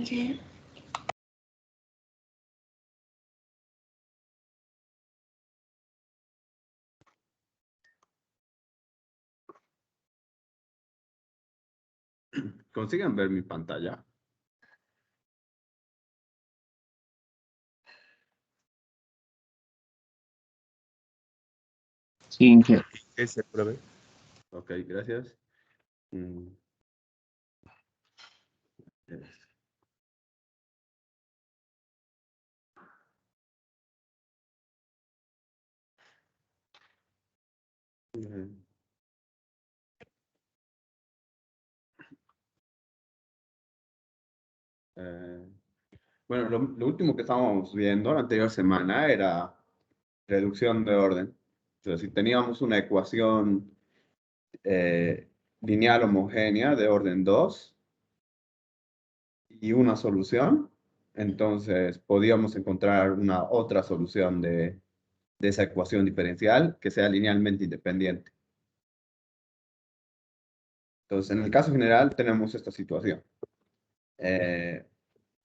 Michael. ¿Consiguen ver mi pantalla? Sí, que Ese, profe. Ok, gracias. Mm. Ujú. Eh, bueno, lo último que estábamos viendo la anterior semana era reducción de orden. Entonces, si teníamos una ecuación lineal homogénea de orden 2 y una solución, entonces podíamos encontrar una otra solución de esa ecuación diferencial que sea linealmente independiente. Entonces, en el caso general tenemos esta situación.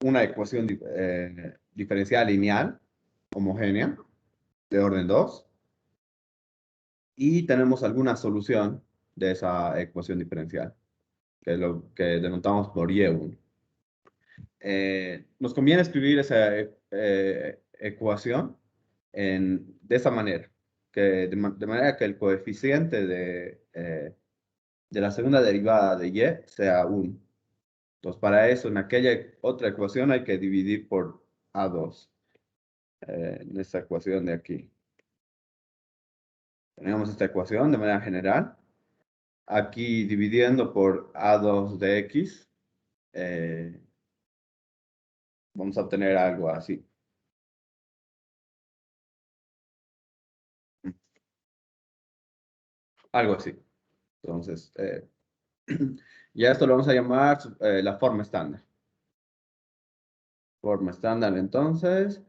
Una ecuación diferencial lineal homogénea de orden 2 y tenemos alguna solución de esa ecuación diferencial, que es lo que denotamos por Y1. Nos conviene escribir esa ecuación de esa manera, de manera que el coeficiente de la segunda derivada de y sea 1. Entonces, para eso, en aquella otra ecuación hay que dividir por A2, en esta ecuación de aquí. Tenemos esta ecuación de manera general. Aquí dividiendo por A2 de X, vamos a obtener algo así. Algo así. Entonces, ya esto lo vamos a llamar la forma estándar. Forma estándar, entonces.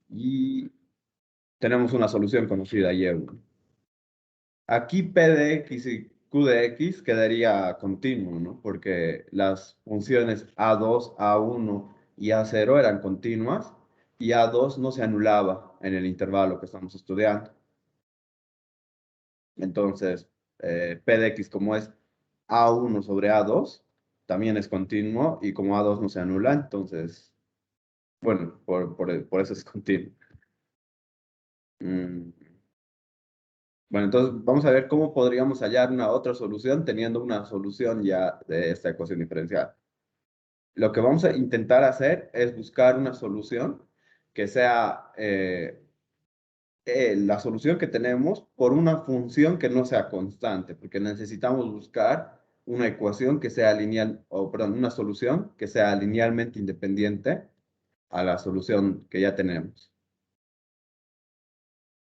Y tenemos una solución conocida, Y1. Aquí P de X y Q de X quedaría continuo, ¿no? Porque las funciones A2, A1 y A0 eran continuas y A2 no se anulaba en el intervalo que estamos estudiando. Entonces, P de X como es A1 sobre A2, también es continuo y como A2 no se anula, entonces, bueno, por eso es continuo. Bueno, entonces vamos a ver cómo podríamos hallar una otra solución teniendo una solución ya de esta ecuación diferencial. Lo que vamos a intentar hacer es buscar una solución que sea la solución que tenemos por una función que no sea constante, porque necesitamos buscar una ecuación que sea lineal, o perdón, una solución que sea linealmente independiente a la solución que ya tenemos.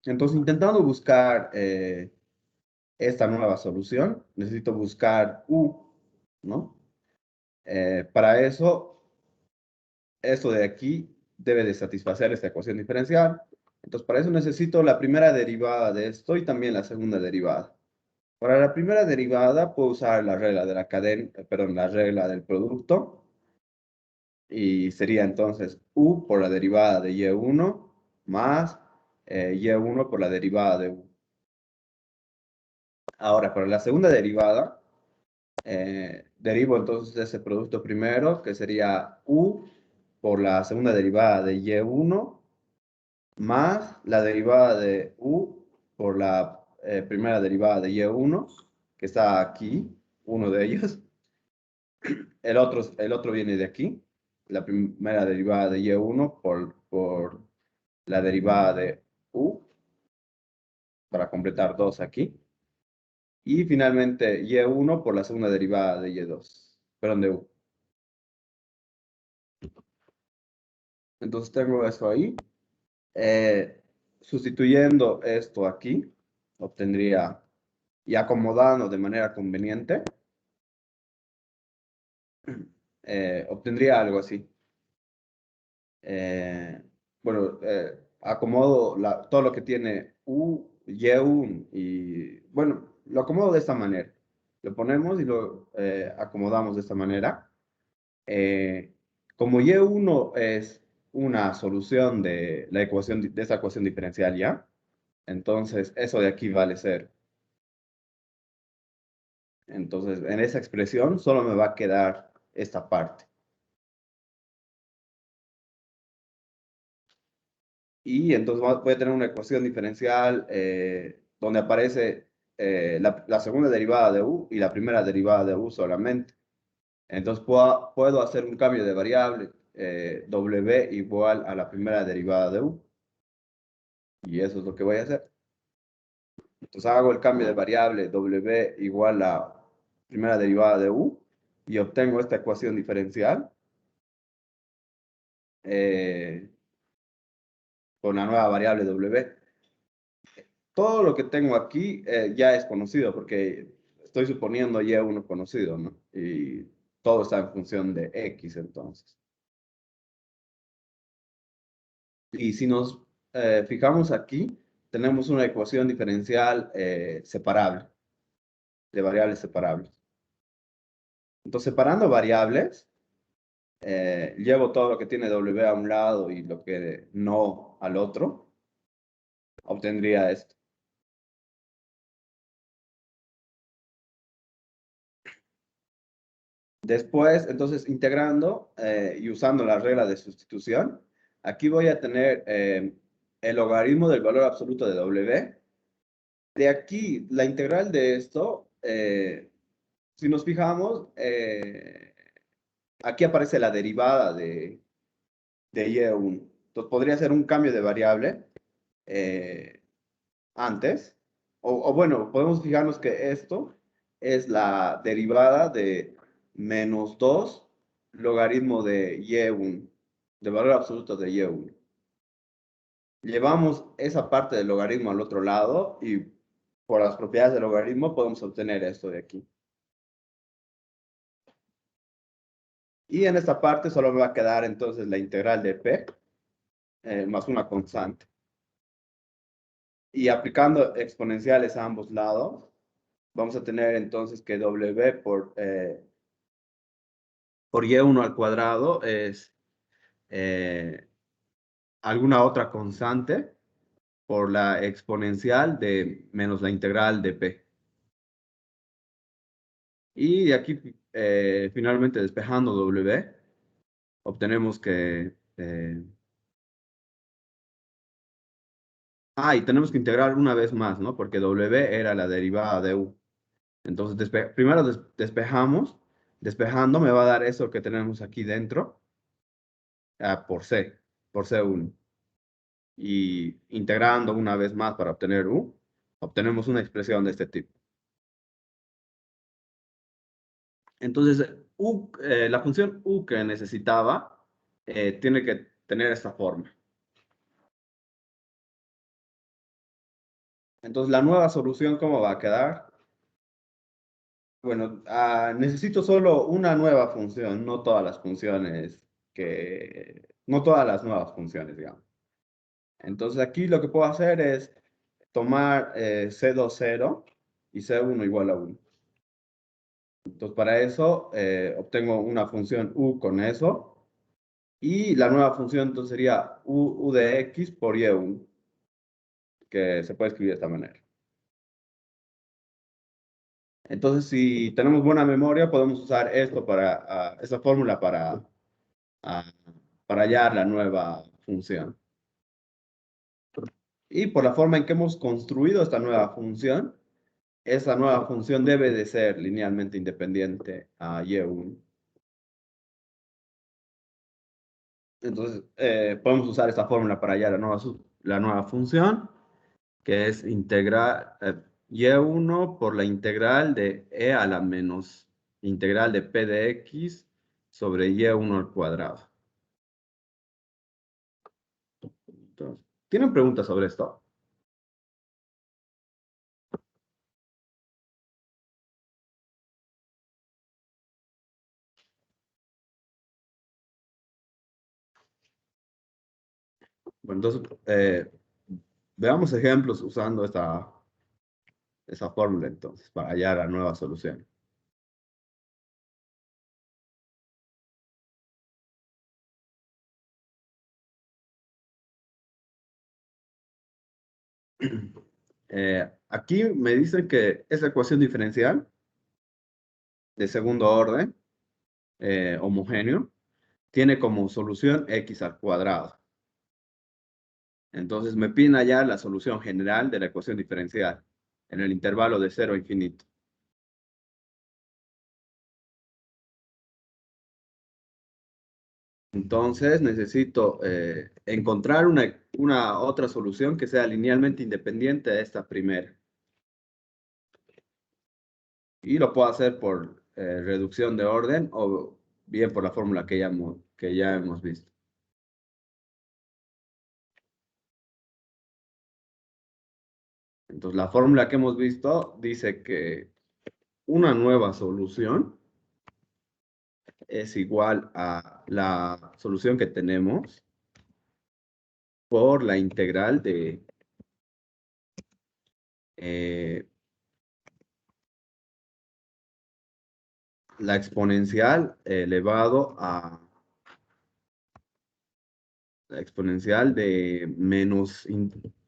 Entonces, intentando buscar esta nueva solución, necesito buscar U, ¿no? Para eso, esto de aquí debe de satisfacer esta ecuación diferencial. Entonces, para eso necesito la primera derivada de esto y también la segunda derivada. Para la primera derivada puedo usar la regla de la cadena, perdón, la regla del producto. Y sería entonces U por la derivada de Y1 más Y1 por la derivada de U. Ahora, para la segunda derivada, derivo entonces ese producto primero, que sería U por la segunda derivada de Y1 más la derivada de U por la primera derivada de Y1, que está aquí, uno de ellos. El otro viene de aquí, la primera derivada de Y1 por la derivada de U, para completar 2 aquí. Y finalmente Y1 por la segunda derivada de Y2, perdón, de U. Entonces tengo esto ahí. Sustituyendo esto aquí, obtendría, y acomodando de manera conveniente, obtendría algo así. Bueno, acomodo todo lo que tiene U, Y1 y, bueno, lo acomodo de esta manera. Lo ponemos y lo acomodamos de esta manera. Como Y1 es una solución de la ecuación, de esa ecuación diferencial ya, entonces eso de aquí vale cero. Entonces, en esa expresión solo me va a quedar esta parte. Y entonces voy a tener una ecuación diferencial donde aparece la segunda derivada de u y la primera derivada de u solamente. Entonces puedo hacer un cambio de variable w igual a la primera derivada de u. Y eso es lo que voy a hacer. Entonces hago el cambio de variable w igual a primera derivada de u y obtengo esta ecuación diferencial eh, con la nueva variable w. Todo lo que tengo aquí ya es conocido porque estoy suponiendo y1 conocido, ¿no? Y todo está en función de x entonces. Y si nos fijamos aquí, tenemos una ecuación diferencial separable, de variables separables. Entonces, separando variables, llevo todo lo que tiene w a un lado y lo que no al otro, obtendría esto. Después, entonces, integrando y usando la regla de sustitución, aquí voy a tener el logaritmo del valor absoluto de w. De aquí, la integral de esto, si nos fijamos, aquí aparece la derivada de y1. Entonces, podría ser un cambio de variable eh, antes. O bueno, podemos fijarnos que esto es la derivada de menos 2 logaritmo de y1, de valor absoluto de y1. Llevamos esa parte del logaritmo al otro lado y por las propiedades del logaritmo podemos obtener esto de aquí. Y en esta parte solo me va a quedar entonces la integral de p más una constante. Y aplicando exponenciales a ambos lados, vamos a tener entonces que w por y1 al cuadrado es alguna otra constante por la exponencial de menos la integral de p. Y de aquí, finalmente despejando w, obtenemos que... y tenemos que integrar una vez más, ¿no? Porque w era la derivada de u. Entonces, primero despejamos. Despejando me va a dar eso que tenemos aquí dentro por C1. Y integrando una vez más para obtener U, obtenemos una expresión de este tipo. Entonces, la función U que necesitaba tiene que tener esta forma. Entonces, la nueva solución, ¿cómo va a quedar? Bueno, necesito solo una nueva función, no todas las funciones no todas las nuevas funciones, digamos. Entonces, aquí lo que puedo hacer es tomar C2 0 y C1 igual a 1. Entonces, para eso obtengo una función u con eso. Y la nueva función entonces sería u de x por y1, que se puede escribir de esta manera. Entonces, si tenemos buena memoria, podemos usar esto esta fórmula ah, para hallar la nueva función. Y por la forma en que hemos construido esta nueva función, esa nueva función debe de ser linealmente independiente a y1. Entonces, podemos usar esta fórmula para hallar la nueva función, que es integral y1 por la integral de e a la menos integral de p de x sobre y1 al cuadrado. Entonces, ¿tienen preguntas sobre esto? Bueno, entonces, veamos ejemplos usando esa fórmula entonces, para hallar la nueva solución. Aquí me dice que esa ecuación diferencial de segundo orden, homogéneo, tiene como solución x al cuadrado. Entonces me piden hallar la solución general de la ecuación diferencial en el intervalo de 0 a infinito. Entonces necesito encontrar una otra solución que sea linealmente independiente de esta primera. Y lo puedo hacer por reducción de orden o bien por la fórmula que ya hemos visto. Entonces la fórmula que hemos visto dice que una nueva solución es igual a la solución que tenemos por la integral de eh, la exponencial elevado a la exponencial de menos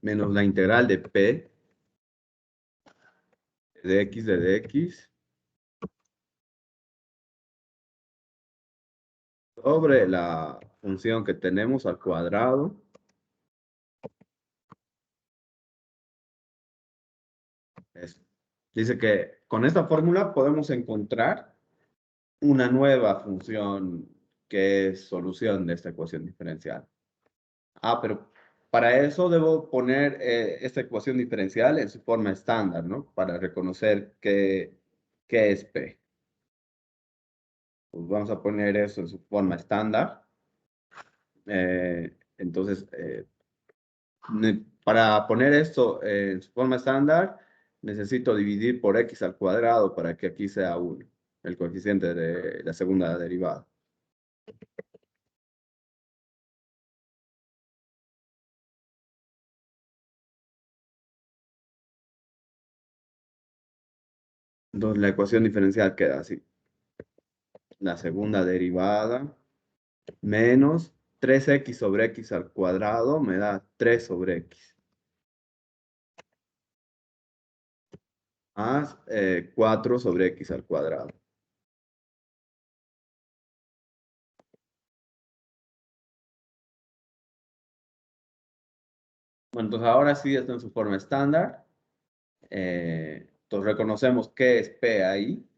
la integral de p de x sobre la función que tenemos al cuadrado. Eso. Dice que con esta fórmula podemos encontrar una nueva función que es solución de esta ecuación diferencial. Ah, pero para eso debo poner esta ecuación diferencial en su forma estándar, ¿no? Para reconocer qué es P. Pues vamos a poner eso en su forma estándar. Entonces, para poner esto en su forma estándar, necesito dividir por x al cuadrado para que aquí sea 1, el coeficiente de la segunda derivada. Entonces, la ecuación diferencial queda así. La segunda derivada menos 3x sobre x al cuadrado me da 3 sobre x. Más 4 sobre x al cuadrado. Bueno, entonces ahora sí está en su forma estándar. Entonces reconocemos qué es P ahí.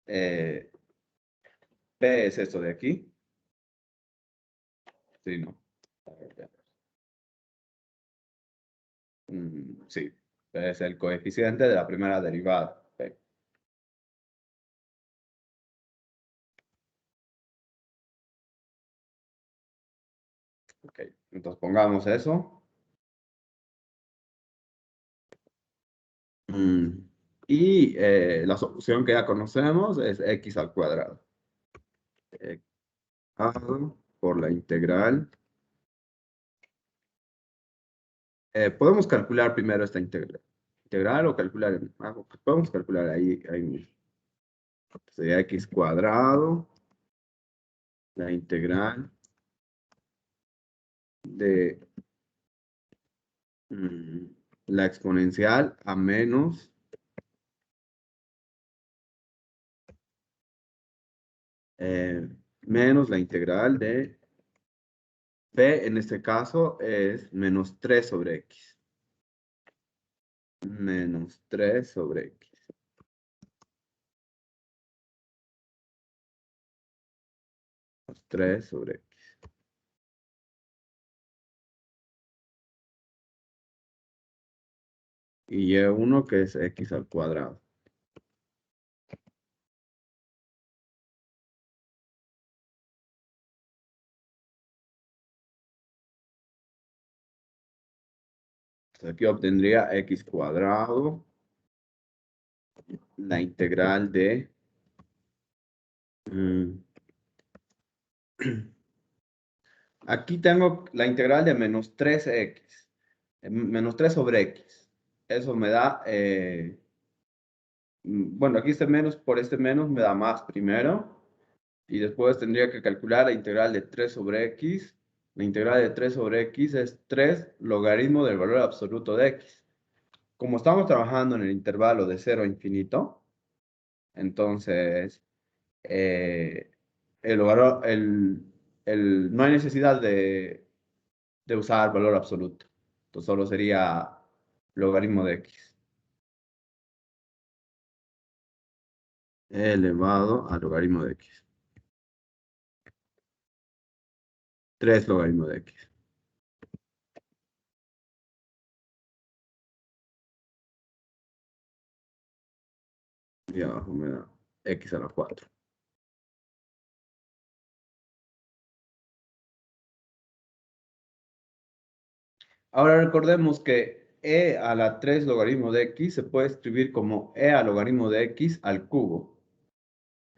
Eh, P es esto de aquí. Sí, ¿no? Sí, es el coeficiente de la primera derivada. P. Ok, entonces pongamos eso. Mm, Y la solución que ya conocemos es x al cuadrado. X por la integral. Podemos calcular primero esta integral. Integral o calcular. Podemos calcular ahí mismo. Sería x cuadrado, la integral de mm, la exponencial a eh, menos la integral de p, en este caso es menos 3 sobre x. Menos 3 sobre x. Menos 3 sobre x. Y y1 que es x al cuadrado. Entonces aquí obtendría x cuadrado, la integral de mm, aquí tengo la integral de menos 3x. Menos 3 sobre x. Eso me da, bueno, aquí este menos por este menos me da más primero. Y después tendría que calcular la integral de 3 sobre x La integral de 3 sobre x es 3 logaritmo del valor absoluto de x. Como estamos trabajando en el intervalo de 0 a infinito, entonces no hay necesidad de usar valor absoluto. Entonces solo sería logaritmo de x elevado al logaritmo de x. 3 logaritmo de x. Y abajo me da x a la 4. Ahora recordemos que e a la 3 logaritmo de x se puede escribir como e al logaritmo de x al cubo.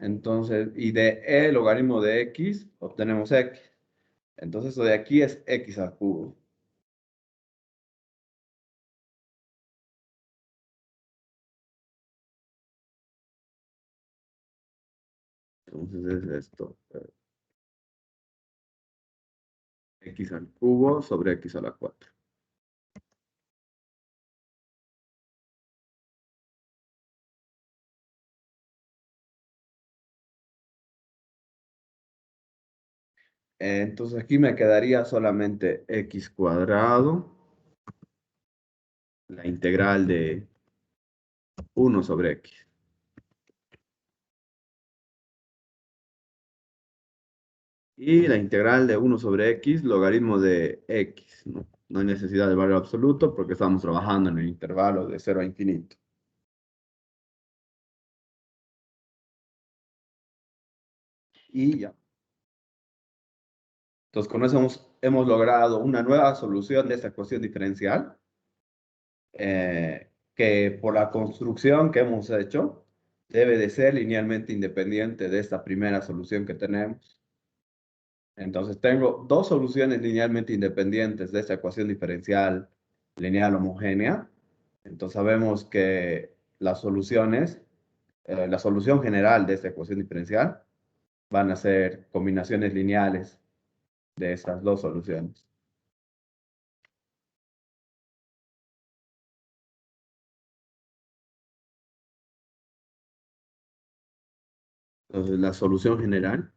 Entonces, y de e logaritmo de x obtenemos x. Entonces, eso de aquí es x al cubo. Entonces es esto. X al cubo sobre x a la 4. Entonces aquí me quedaría solamente x cuadrado, la integral de 1 sobre x. Y la integral de 1 sobre x, logaritmo de x. No hay necesidad de valor absoluto porque estamos trabajando en el intervalo de 0 a infinito. Y ya. Entonces con eso hemos logrado una nueva solución de esta ecuación diferencial. Que por la construcción que hemos hecho, debe de ser linealmente independiente de esta primera solución que tenemos. Entonces tengo dos soluciones linealmente independientes de esta ecuación diferencial lineal homogénea. Entonces sabemos que las soluciones, la solución general de esta ecuación diferencial van a ser combinaciones lineales de estas dos soluciones. Entonces la solución general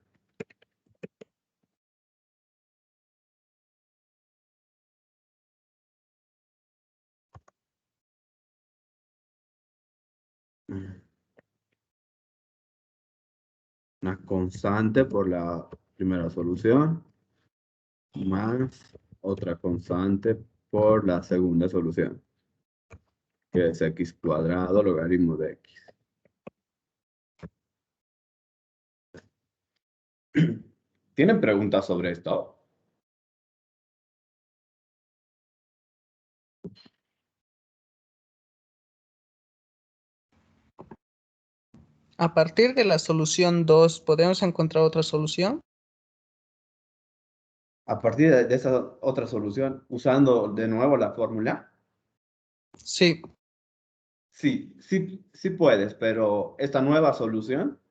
una constante por la primera solución más otra constante por la segunda solución, que es x cuadrado logaritmo de x. ¿Tienen preguntas sobre esto? A partir de la solución 2, ¿podemos encontrar otra solución? A partir de esa otra solución, usando de nuevo la fórmula, Sí, sí puedes, pero esta nueva solución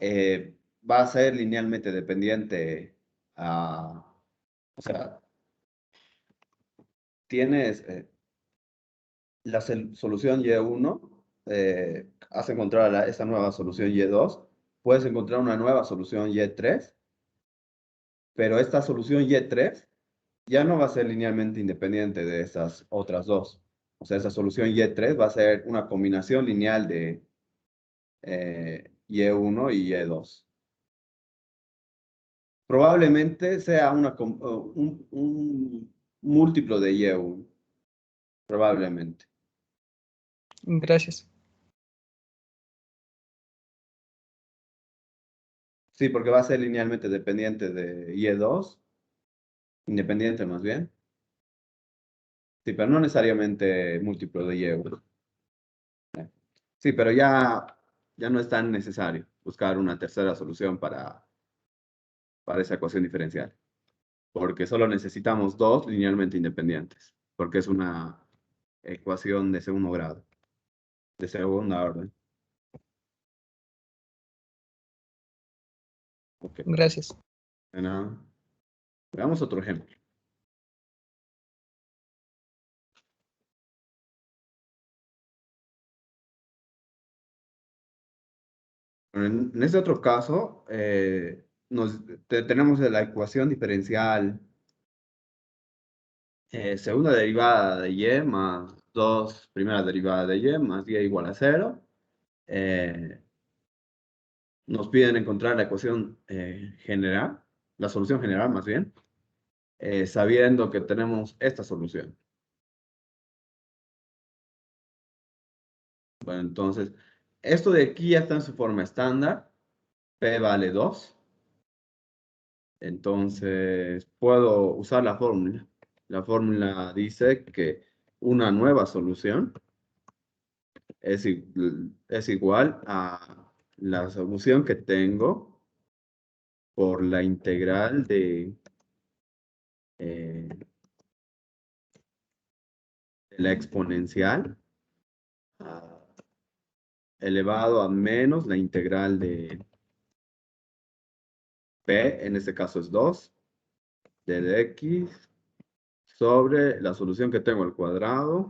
va a ser linealmente dependiente a, o sea, tienes la solución Y1, has encontrado esta nueva solución Y2, puedes encontrar una nueva solución Y3, pero esta solución Y3 ya no va a ser linealmente independiente de estas otras dos. O sea, esa solución Y3 va a ser una combinación lineal de Y1 y Y2. Probablemente sea un múltiplo de Y1, probablemente. gracias. Sí, porque va a ser linealmente dependiente de Y2, independiente más bien. Sí, pero no necesariamente múltiplo de Y1. Sí, pero ya no es tan necesario buscar una tercera solución para esa ecuación diferencial, porque solo necesitamos dos linealmente independientes, porque es una ecuación de segundo grado, de segunda orden. Ok, Gracias. de nada. Veamos otro ejemplo. En este otro caso, tenemos la ecuación diferencial segunda derivada de y más 2 primera derivada de y más y igual a 0. Nos piden encontrar la ecuación general, la solución general más bien, sabiendo que tenemos esta solución. Bueno, entonces, esto de aquí ya está en su forma estándar. P vale 2. Entonces, puedo usar la fórmula. La fórmula dice que una nueva solución es igual a la solución que tengo por la integral de la exponencial elevado a menos la integral de p, en este caso es 2, de x, sobre la solución que tengo al cuadrado,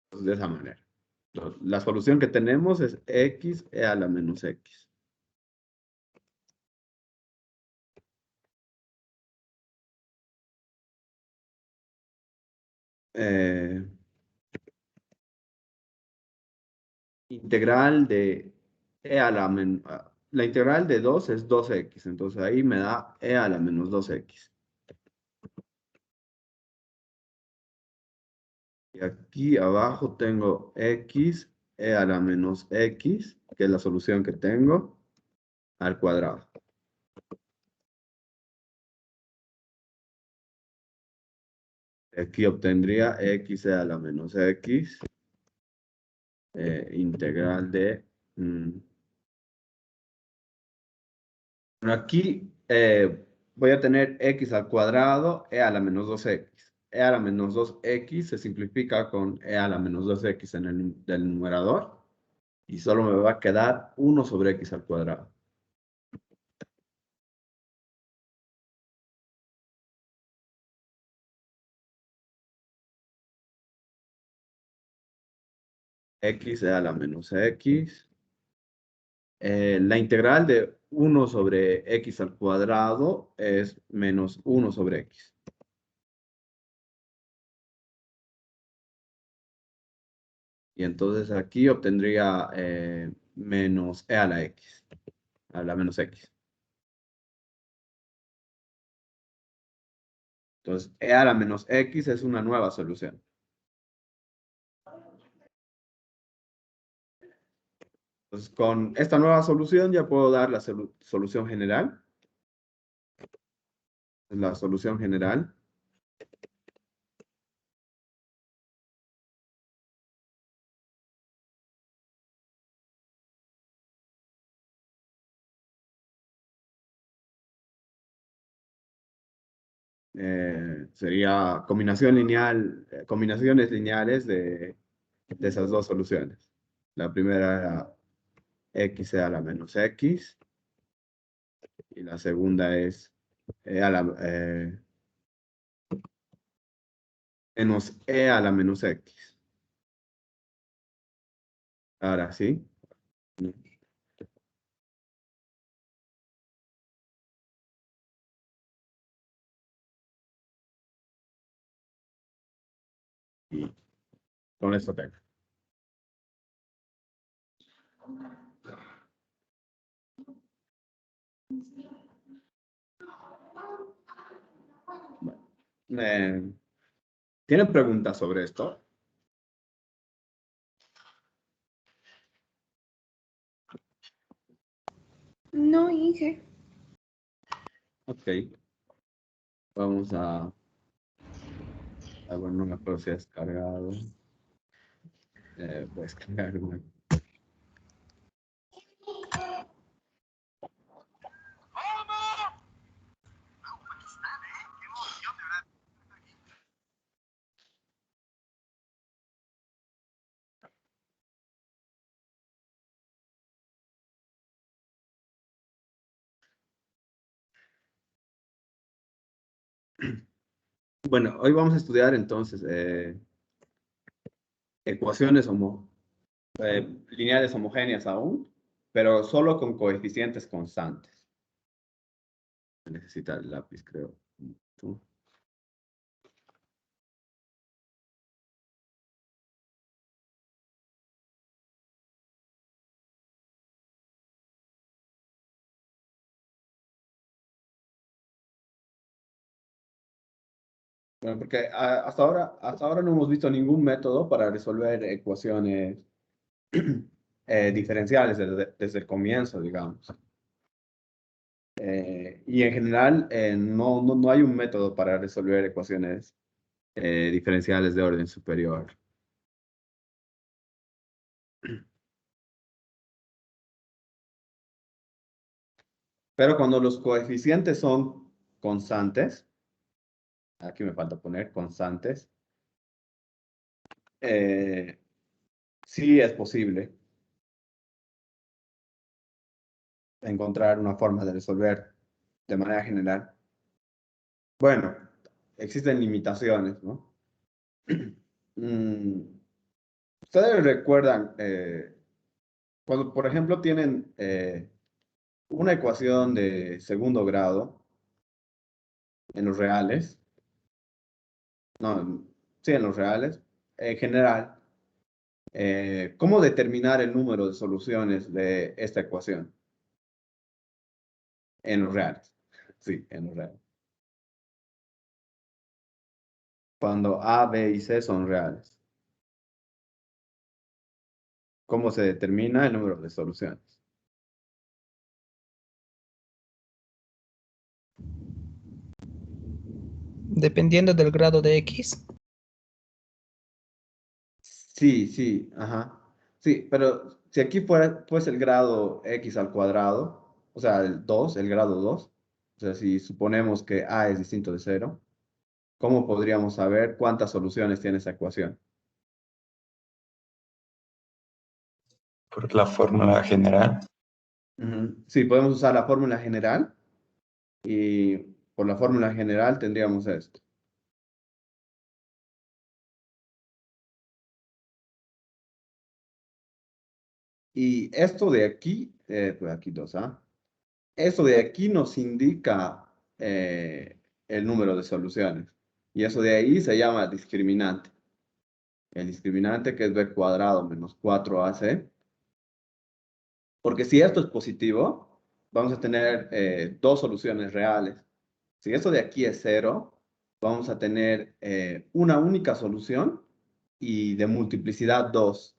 pues, de esa manera. Entonces, la solución que tenemos es x e a la menos x. Eh, integral de e a la menos... La integral de 2 es 2x, entonces ahí me da e a la menos 2x. Y aquí abajo tengo x e a la menos x, que es la solución que tengo, al cuadrado. Aquí obtendría x e a la menos x, integral de... Bueno, aquí voy a tener x al cuadrado e a la menos 2x. E a la menos 2x se simplifica con e a la menos 2x en el del numerador. Y solo me va a quedar 1 sobre x al cuadrado. X e a la menos x. La integral de 1 sobre x al cuadrado es menos 1 sobre x. Y entonces aquí obtendría menos e a la x, a la menos x. Entonces, e a la menos x es una nueva solución. Entonces, con esta nueva solución ya puedo dar la solución general. La solución general sería combinación lineal, combinaciones lineales de esas dos soluciones. La primera era x e a la menos x y la segunda es menos e a la menos x. Ahora sí. Y con esto tengo. Bueno, ¿tienen preguntas sobre esto? No, Inge. Ok. Vamos a... bueno, no me acuerdo si ha descargado. Voy a descargar una. Bueno, hoy vamos a estudiar entonces ecuaciones lineales homogéneas aún, pero solo con coeficientes constantes. Necesita el lápiz, creo. Tú. Bueno, porque hasta ahora no hemos visto ningún método para resolver ecuaciones diferenciales desde el comienzo, digamos. Y en general no hay un método para resolver ecuaciones diferenciales de orden superior. Pero cuando los coeficientes son constantes, aquí me falta poner constantes, sí es posible encontrar una forma de resolver de manera general. Bueno, existen limitaciones, ¿no? Ustedes recuerdan, cuando por ejemplo tienen una ecuación de segundo grado en los reales, no, sí, en los reales, en general, ¿cómo determinar el número de soluciones de esta ecuación? En los reales, sí, en los reales. Cuando A, B y C son reales. ¿Cómo se determina el número de soluciones? Dependiendo del grado de X. Sí, sí, ajá. Sí, pero si aquí fuera pues el grado X al cuadrado, o sea, el grado 2, o sea, si suponemos que A es distinto de cero, ¿cómo podríamos saber cuántas soluciones tiene esa ecuación? Por la fórmula general. Sí, podemos usar la fórmula general y por la fórmula general tendríamos esto. Y esto de aquí, pues aquí 2A, esto de aquí nos indica el número de soluciones. Y eso de ahí se llama discriminante. El discriminante que es b cuadrado menos 4ac. Porque si esto es positivo, vamos a tener dos soluciones reales. Si esto de aquí es 0, vamos a tener una única solución y de multiplicidad 2.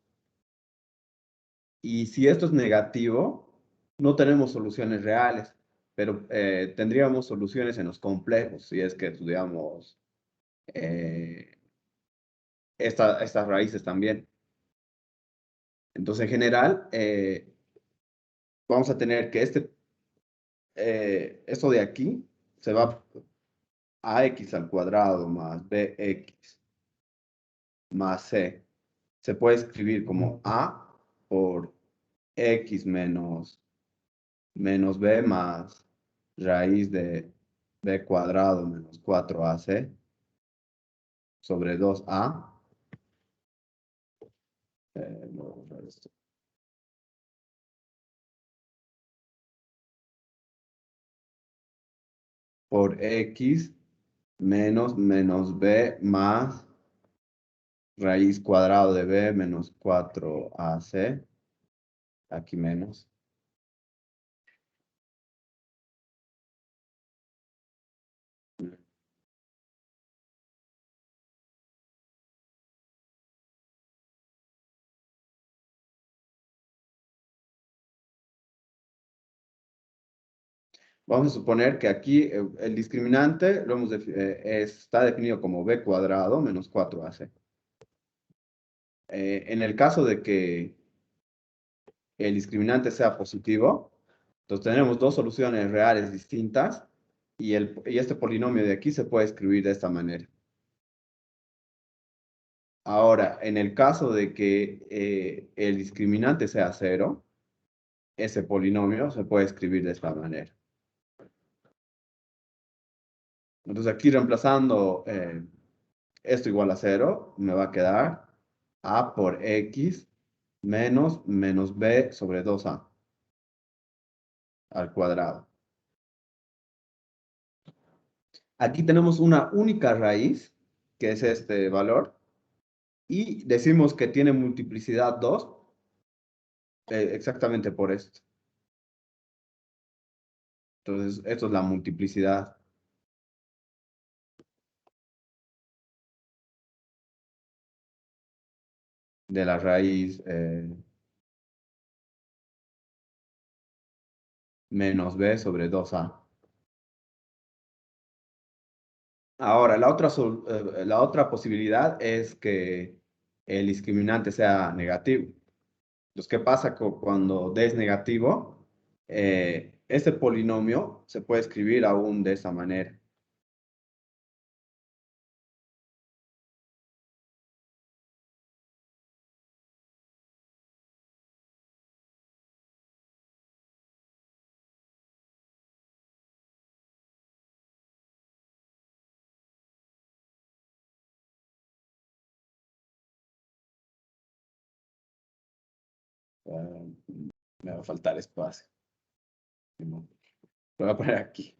Y si esto es negativo, no tenemos soluciones reales, pero tendríamos soluciones en los complejos, si es que estudiamos estas raíces también. Entonces, en general, vamos a tener que esto de aquí se va a x al cuadrado más bx más c. Se puede escribir como a por x menos b más raíz de b cuadrado menos 4ac sobre 2a. Voy a borrar esto. Por x menos b más raíz cuadrado de b menos 4ac. Aquí menos. Vamos a suponer que aquí el discriminante está definido como b cuadrado menos 4ac. En el caso de que el discriminante sea positivo, entonces tenemos dos soluciones reales distintas y este polinomio de aquí se puede escribir de esta manera. Ahora, en el caso de que el discriminante sea 0, ese polinomio se puede escribir de esta manera. Entonces aquí reemplazando esto igual a 0, me va a quedar a por x menos b sobre 2a al cuadrado. Aquí tenemos una única raíz, que es este valor, y decimos que tiene multiplicidad 2, exactamente por esto. Entonces, esto es la multiplicidad. De la raíz menos b sobre 2a. Ahora, la otra posibilidad es que el discriminante sea negativo. Entonces, ¿qué pasa cuando d es negativo? Este polinomio se puede escribir aún de esa manera. Me va a faltar espacio. Lo voy a poner aquí.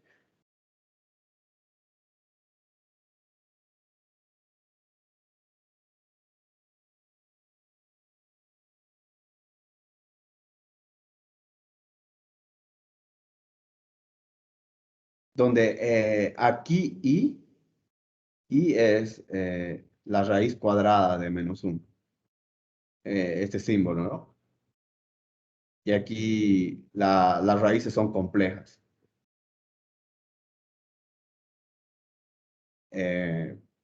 Donde aquí y es la raíz cuadrada de menos 1. Este símbolo, ¿no? Y aquí las raíces son complejas.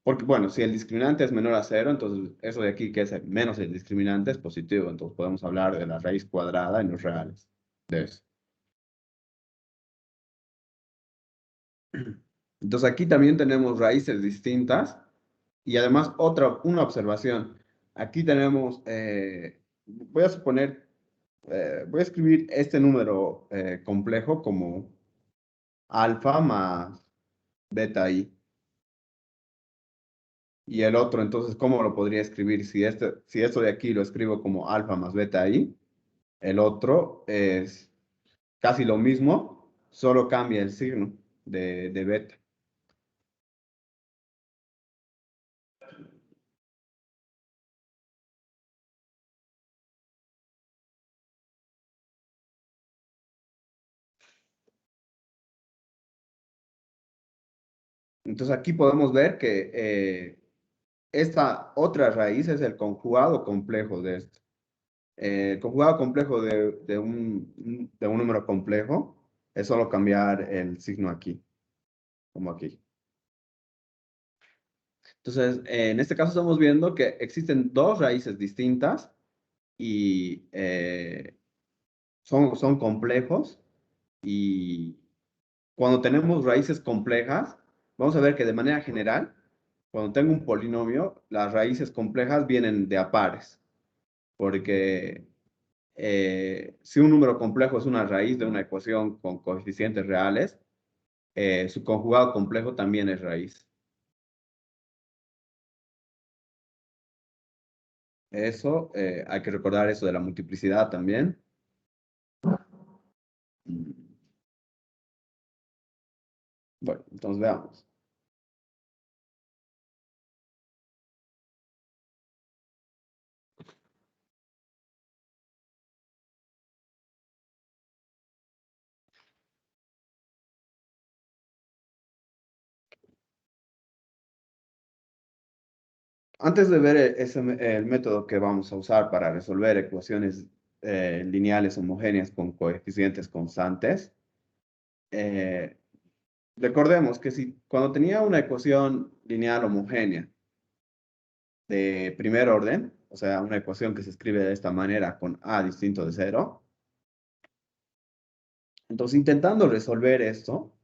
Porque, bueno, si el discriminante es menor a 0, entonces eso de aquí, que es menos el discriminante, es positivo. Entonces podemos hablar de la raíz cuadrada en los reales. De eso. Entonces aquí también tenemos raíces distintas. Y además, una observación. Aquí tenemos, voy a suponer, voy a escribir este número complejo como alfa más beta i. Y el otro, entonces, ¿cómo lo podría escribir? Si esto de aquí lo escribo como alfa más beta i, el otro es casi lo mismo, solo cambia el signo de beta. Entonces aquí podemos ver que esta otra raíz es el conjugado complejo de esto. El conjugado complejo de un número complejo es solo cambiar el signo aquí, como aquí. Entonces, en este caso estamos viendo que existen dos raíces distintas y son complejos. Y cuando tenemos raíces complejas, vamos a ver que de manera general, cuando tengo un polinomio, las raíces complejas vienen de a pares, porque si un número complejo es una raíz de una ecuación con coeficientes reales, su conjugado complejo también es raíz. Eso, hay que recordar eso de la multiplicidad también. Bueno, entonces veamos. Antes de ver el método que vamos a usar para resolver ecuaciones lineales homogéneas con coeficientes constantes, eh, recordemos que cuando tenía una ecuación lineal homogénea de primer orden, o sea, una ecuación que se escribe de esta manera con a distinto de 0, entonces intentando resolver esto,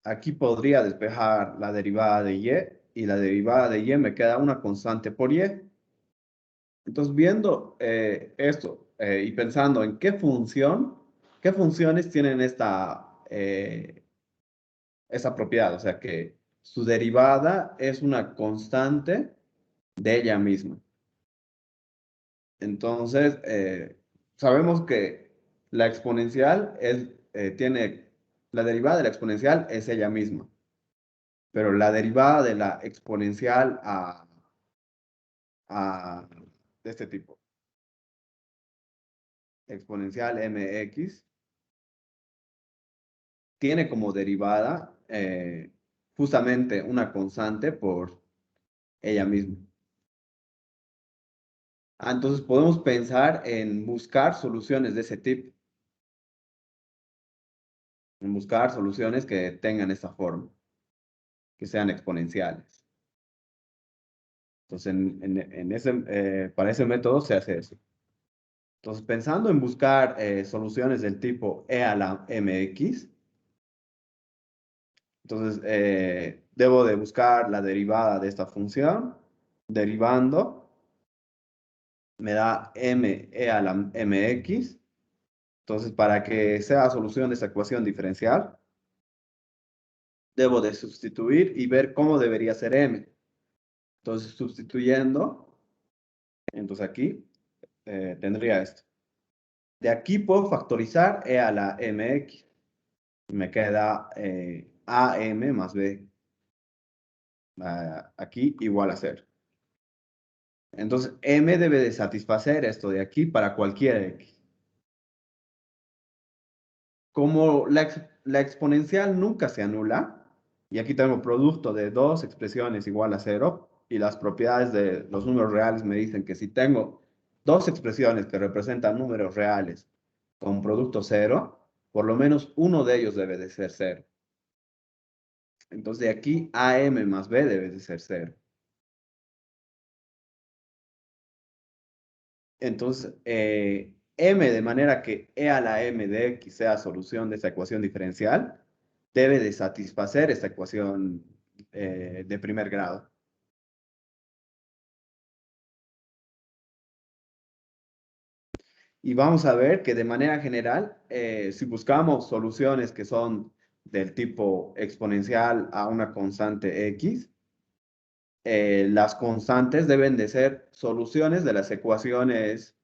aquí podría despejar la derivada de y la derivada de y me queda una constante por y. Entonces, viendo esto y pensando en qué funciones tienen esta propiedad, o sea, que su derivada es una constante de ella misma. Entonces, sabemos que la exponencial la derivada de la exponencial es ella misma, pero la derivada de la exponencial de este tipo, exponencial mx, tiene como derivada justamente una constante por ella misma. Entonces podemos pensar en buscar soluciones de ese tipo, en buscar soluciones que tengan esta forma, que sean exponenciales. Entonces, para ese método se hace eso. Entonces, pensando en buscar soluciones del tipo e a la mx, entonces debo de buscar la derivada de esta función, derivando, me da m e a la mx. Entonces, para que sea solución de esta ecuación diferencial, debo de sustituir y ver cómo debería ser m. Entonces, sustituyendo, entonces aquí tendría esto. De aquí puedo factorizar e a la mx. Me queda am más b. Aquí igual a 0. Entonces, m debe de satisfacer esto de aquí para cualquier x. Como la exponencial nunca se anula, y aquí tengo producto de dos expresiones igual a 0, y las propiedades de los números reales me dicen que si tengo dos expresiones que representan números reales con producto 0, por lo menos uno de ellos debe de ser 0. Entonces, de aquí am más b debe de ser 0. Entonces, m de manera que e a la m de x sea solución de esta ecuación diferencial, debe de satisfacer esta ecuación de primer grado. Y vamos a ver que de manera general, si buscamos soluciones que son del tipo exponencial a una constante x, las constantes deben de ser soluciones de las ecuaciones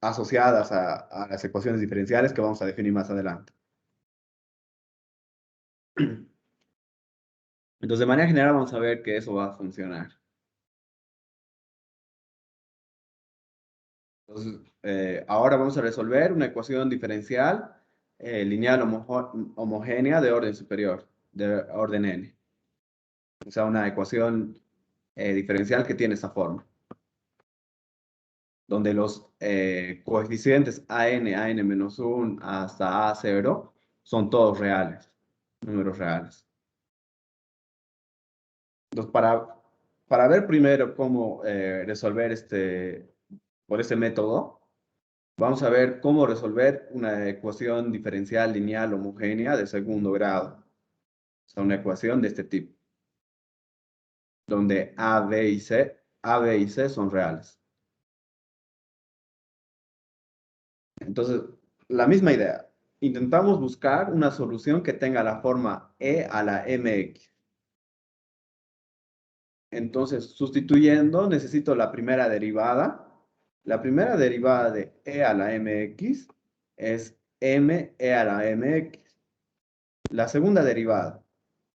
asociadas a las ecuaciones diferenciales que vamos a definir más adelante. Entonces, de manera general, vamos a ver que eso va a funcionar. Entonces, ahora vamos a resolver una ecuación diferencial lineal homogénea de orden superior, de orden n. O sea, una ecuación diferencial que tiene esta forma, donde los coeficientes an menos 1 hasta a0 son todos reales, números reales. Entonces, para ver primero cómo resolver por este método, vamos a ver cómo resolver una ecuación diferencial lineal homogénea de segundo grado. O sea, una ecuación de este tipo, donde A, B y C son reales. Entonces, la misma idea. Intentamos buscar una solución que tenga la forma e a la mx. Entonces, sustituyendo, necesito la primera derivada. La primera derivada de e a la mx es m e a la mx. La segunda derivada.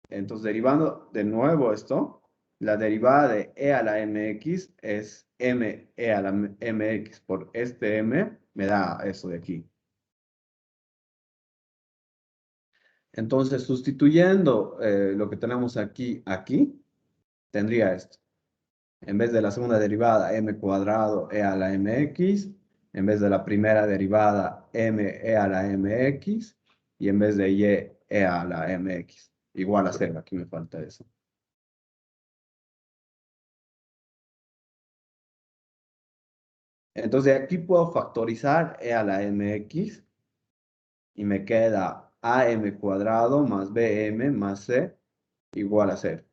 Entonces, derivando de nuevo esto, la derivada de e a la mx es m e a la mx por este m me da eso de aquí. Entonces, sustituyendo lo que tenemos aquí, tendría esto. En vez de la segunda derivada, m cuadrado e a la mx, en vez de la primera derivada, m e a la mx, y en vez de y e a la mx, igual a 0, aquí me falta eso. Entonces, aquí puedo factorizar e a la mx, y me queda am cuadrado más bm más c igual a 0.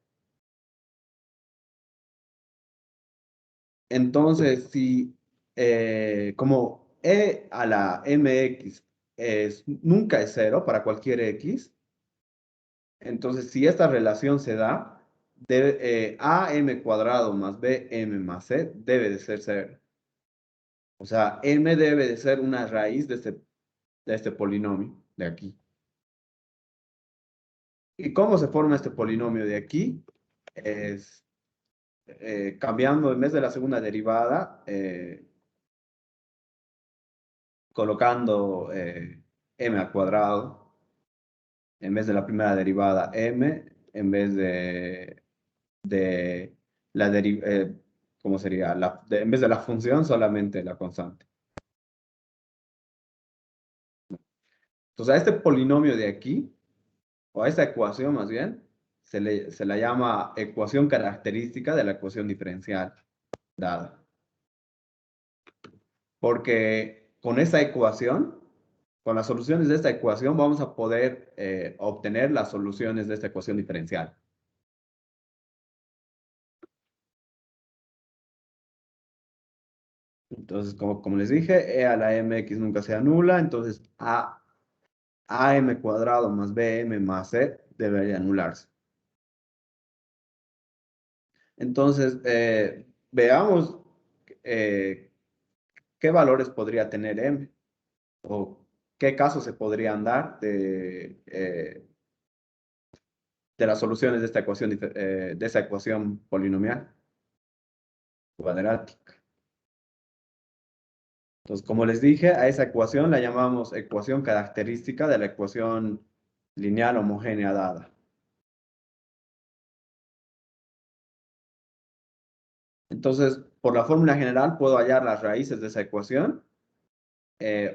Entonces, si como e a la mx nunca es 0 para cualquier x, Entonces, si esta relación se da, AM cuadrado más BM más C debe de ser 0. O sea, M debe de ser una raíz de este polinomio de aquí. ¿Y cómo se forma este polinomio de aquí? Es cambiando en vez de la segunda derivada, colocando m al cuadrado, en vez de la primera derivada m, en vez de la derivada, ¿cómo sería? En vez de la función, solamente la constante. Entonces, a este polinomio de aquí, o a esta ecuación más bien, se la llama ecuación característica de la ecuación diferencial dada. Porque con esa ecuación, con las soluciones de esta ecuación, vamos a poder obtener las soluciones de esta ecuación diferencial. Entonces, como les dije, e a la mx nunca se anula, entonces am cuadrado más bm más c debería anularse. Entonces, veamos qué valores podría tener m, o qué casos se podrían dar de las soluciones de esta ecuación polinomial cuadrática. Entonces, como les dije, a esa ecuación la llamamos ecuación característica de la ecuación lineal homogénea dada. Entonces, por la fórmula general puedo hallar las raíces de esa ecuación.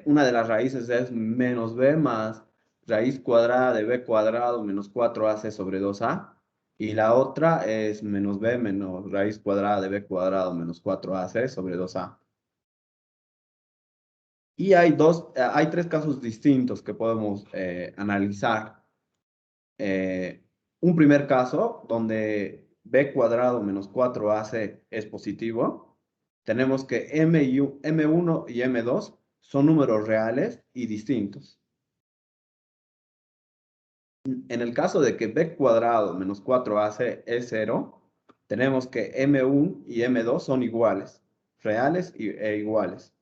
Una de las raíces es menos b más raíz cuadrada de b cuadrado menos 4ac sobre 2a. Y la otra es menos b menos raíz cuadrada de b cuadrado menos 4ac sobre 2a. Y hay tres casos distintos que podemos analizar. Un primer caso donde b cuadrado menos 4ac es positivo. Tenemos que m1 y m2 son números reales y distintos. En el caso de que b cuadrado menos 4ac es 0, tenemos que m1 y m2 son iguales, reales e iguales.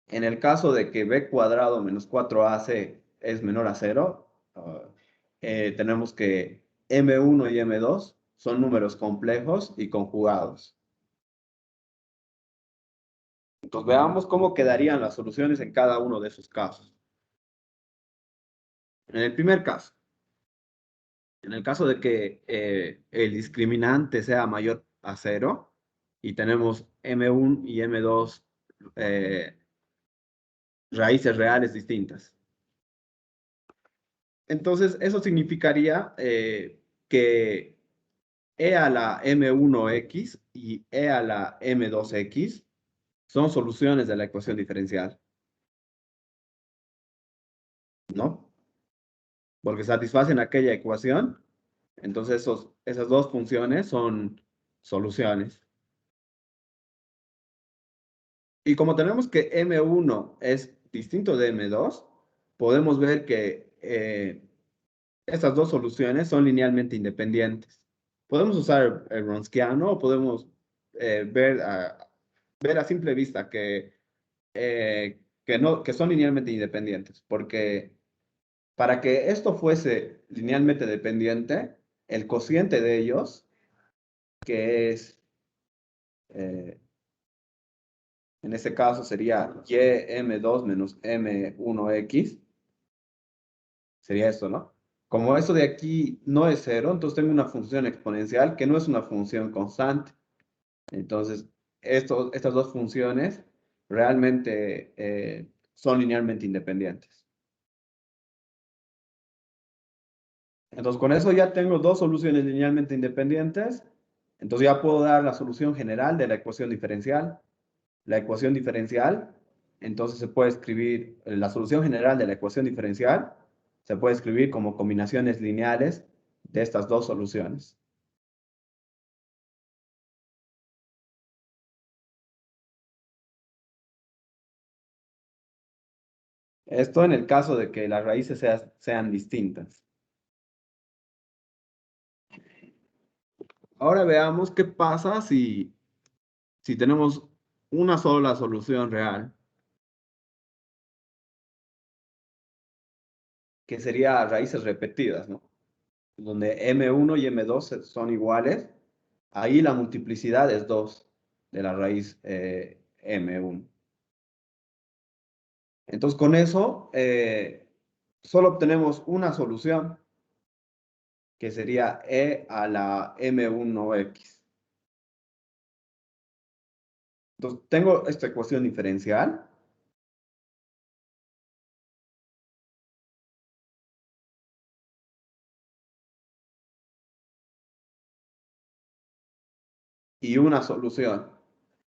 En el caso de que b cuadrado menos 4ac es menor a 0, tenemos que m1 y m2 son números complejos y conjugados. Entonces veamos cómo quedarían las soluciones en cada uno de esos casos. En el primer caso, en el caso de que el discriminante sea mayor a 0 y tenemos m1 y m2 raíces reales distintas. Entonces, eso significaría que e a la m1x y e a la m2x son soluciones de la ecuación diferencial, ¿no? Porque satisfacen aquella ecuación, entonces esas dos funciones son soluciones. Y como tenemos que m1 es distinto de m2, podemos ver que estas dos soluciones son linealmente independientes. Podemos usar el Wronskiano o podemos ver a simple vista que son linealmente independientes, porque para que esto fuese linealmente dependiente, el cociente de ellos, que es, eh, en este caso sería y m2 menos m1x, sería esto, ¿no? Como esto de aquí no es cero, entonces tengo una función exponencial que no es una función constante. Entonces, estas dos funciones realmente son linealmente independientes. Entonces, con eso ya tengo dos soluciones linealmente independientes. Entonces, ya puedo dar la solución general de la ecuación diferencial. La ecuación diferencial, entonces se puede escribir, la solución general de la ecuación diferencial, se puede escribir como combinaciones lineales de estas dos soluciones. Esto en el caso de que las raíces sean distintas. Ahora veamos qué pasa si tenemos una sola solución real, que sería raíces repetidas, ¿no? Donde M1 y M2 son iguales, ahí la multiplicidad es 2 de la raíz M1. Entonces, con eso, solo obtenemos una solución, que sería E a la M1X. Entonces, tengo esta ecuación diferencial. Y una solución.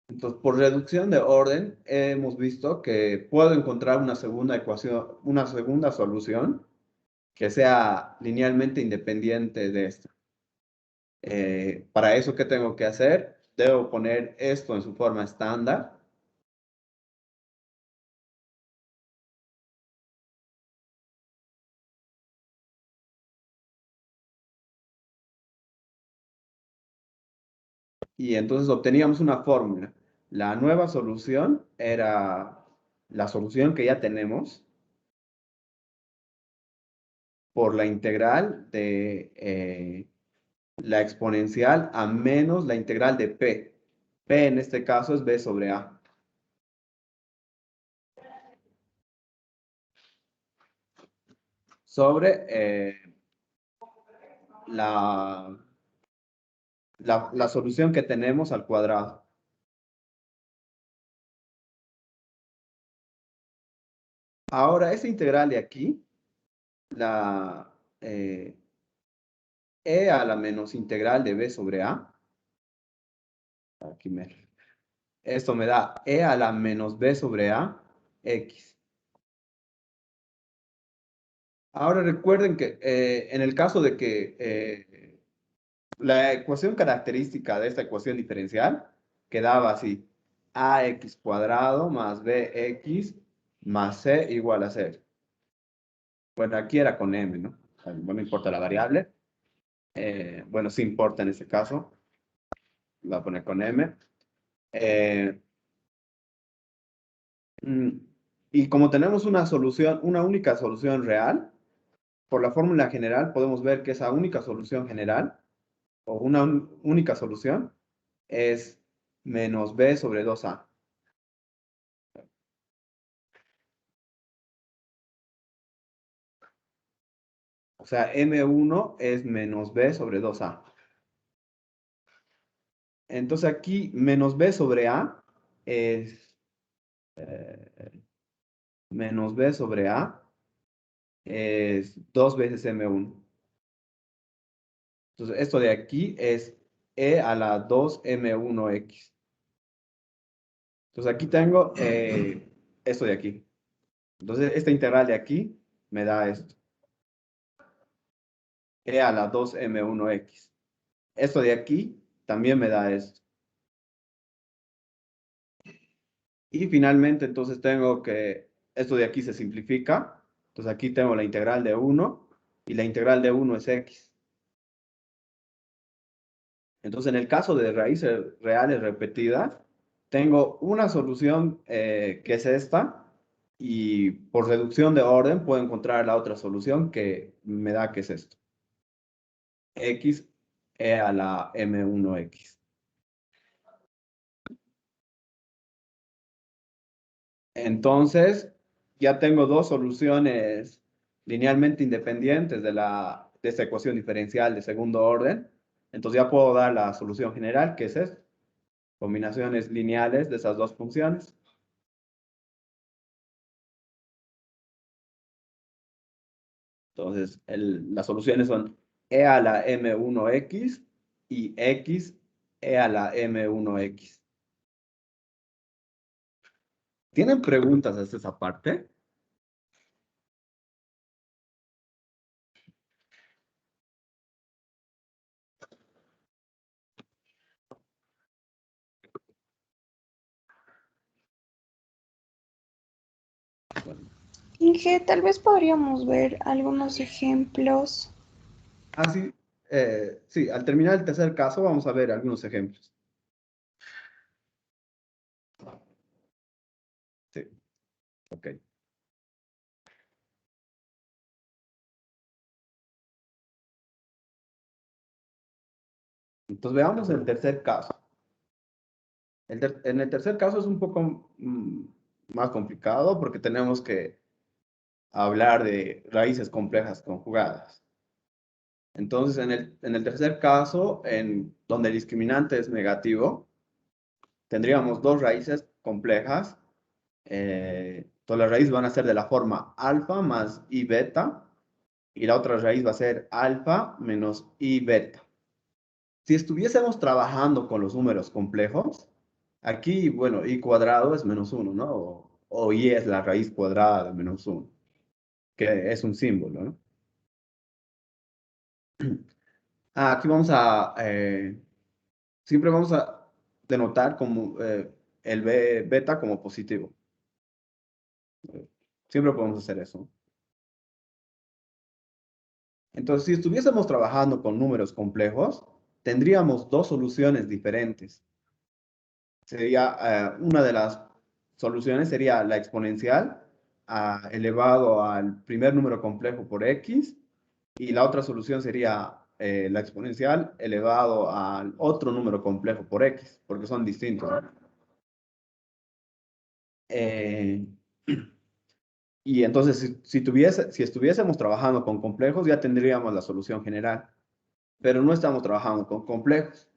Entonces, por reducción de orden, hemos visto que puedo encontrar una segunda ecuación, una segunda solución que sea linealmente independiente de esta. Para eso, ¿qué tengo que hacer? Debo poner esto en su forma estándar. Y entonces obteníamos una fórmula. La nueva solución era la solución que ya tenemos por la integral de la exponencial a menos la integral de P. P en este caso es B sobre A. Sobre la solución que tenemos al cuadrado. Ahora, esta integral de aquí, la E a la menos integral de B sobre A. Aquí esto me da E a la menos B sobre A, X. Ahora recuerden que en el caso de que la ecuación característica de esta ecuación diferencial quedaba así: ax cuadrado más bx más c igual a 0. Bueno, aquí era con m, ¿no? No me importa la variable. Bueno, sí importa en este caso. Voy a poner con m. Eh, mm, y como tenemos una solución, una única solución real, por la fórmula general podemos ver que esa única solución general, o una única solución, es menos b sobre 2a. O sea, M1 es menos B sobre 2A. Entonces aquí menos B sobre A es menos B sobre A es 2 veces M1. Entonces esto de aquí es E a la 2M1X. Entonces aquí tengo esto de aquí. Entonces esta integral de aquí me da esto. E a la 2M1X. Esto de aquí también me da esto. Y finalmente, entonces tengo que, esto de aquí se simplifica. Entonces aquí tengo la integral de 1 y la integral de 1 es x. Entonces en el caso de raíces reales repetidas, tengo una solución que es esta, y por reducción de orden puedo encontrar la otra solución que me da que es esto. X e a la m1x. Entonces, ya tengo dos soluciones linealmente independientes de esta ecuación diferencial de segundo orden. Entonces ya puedo dar la solución general, que es esta. Combinaciones lineales de esas dos funciones. Entonces, las soluciones son e a la m1x y x e a la m1x. ¿Tienen preguntas hasta esa parte? Inge, tal vez podríamos ver algunos ejemplos. Ah, sí. sí, al terminar el tercer caso vamos a ver algunos ejemplos. Sí, ok. Entonces veamos el tercer caso. En el tercer caso es un poco más complicado porque tenemos que hablar de raíces complejas conjugadas. Entonces, en el tercer caso, donde el discriminante es negativo, tendríamos dos raíces complejas. Todas las raíces van a ser de la forma alfa más i beta, y la otra raíz va a ser alfa menos i beta. Si estuviésemos trabajando con los números complejos, aquí, bueno, i cuadrado es menos 1, ¿no? O i es la raíz cuadrada de menos 1, que es un símbolo, ¿no? Aquí siempre vamos a denotar como el beta como positivo. Siempre podemos hacer eso. Entonces, si estuviésemos trabajando con números complejos, tendríamos dos soluciones diferentes. Una de las soluciones sería la exponencial elevado al primer número complejo por x, y la otra solución sería la exponencial elevado al otro número complejo por x, porque son distintos, ¿no? Eh, y entonces, si estuviésemos trabajando con complejos, ya tendríamos la solución general, pero no estamos trabajando con complejos.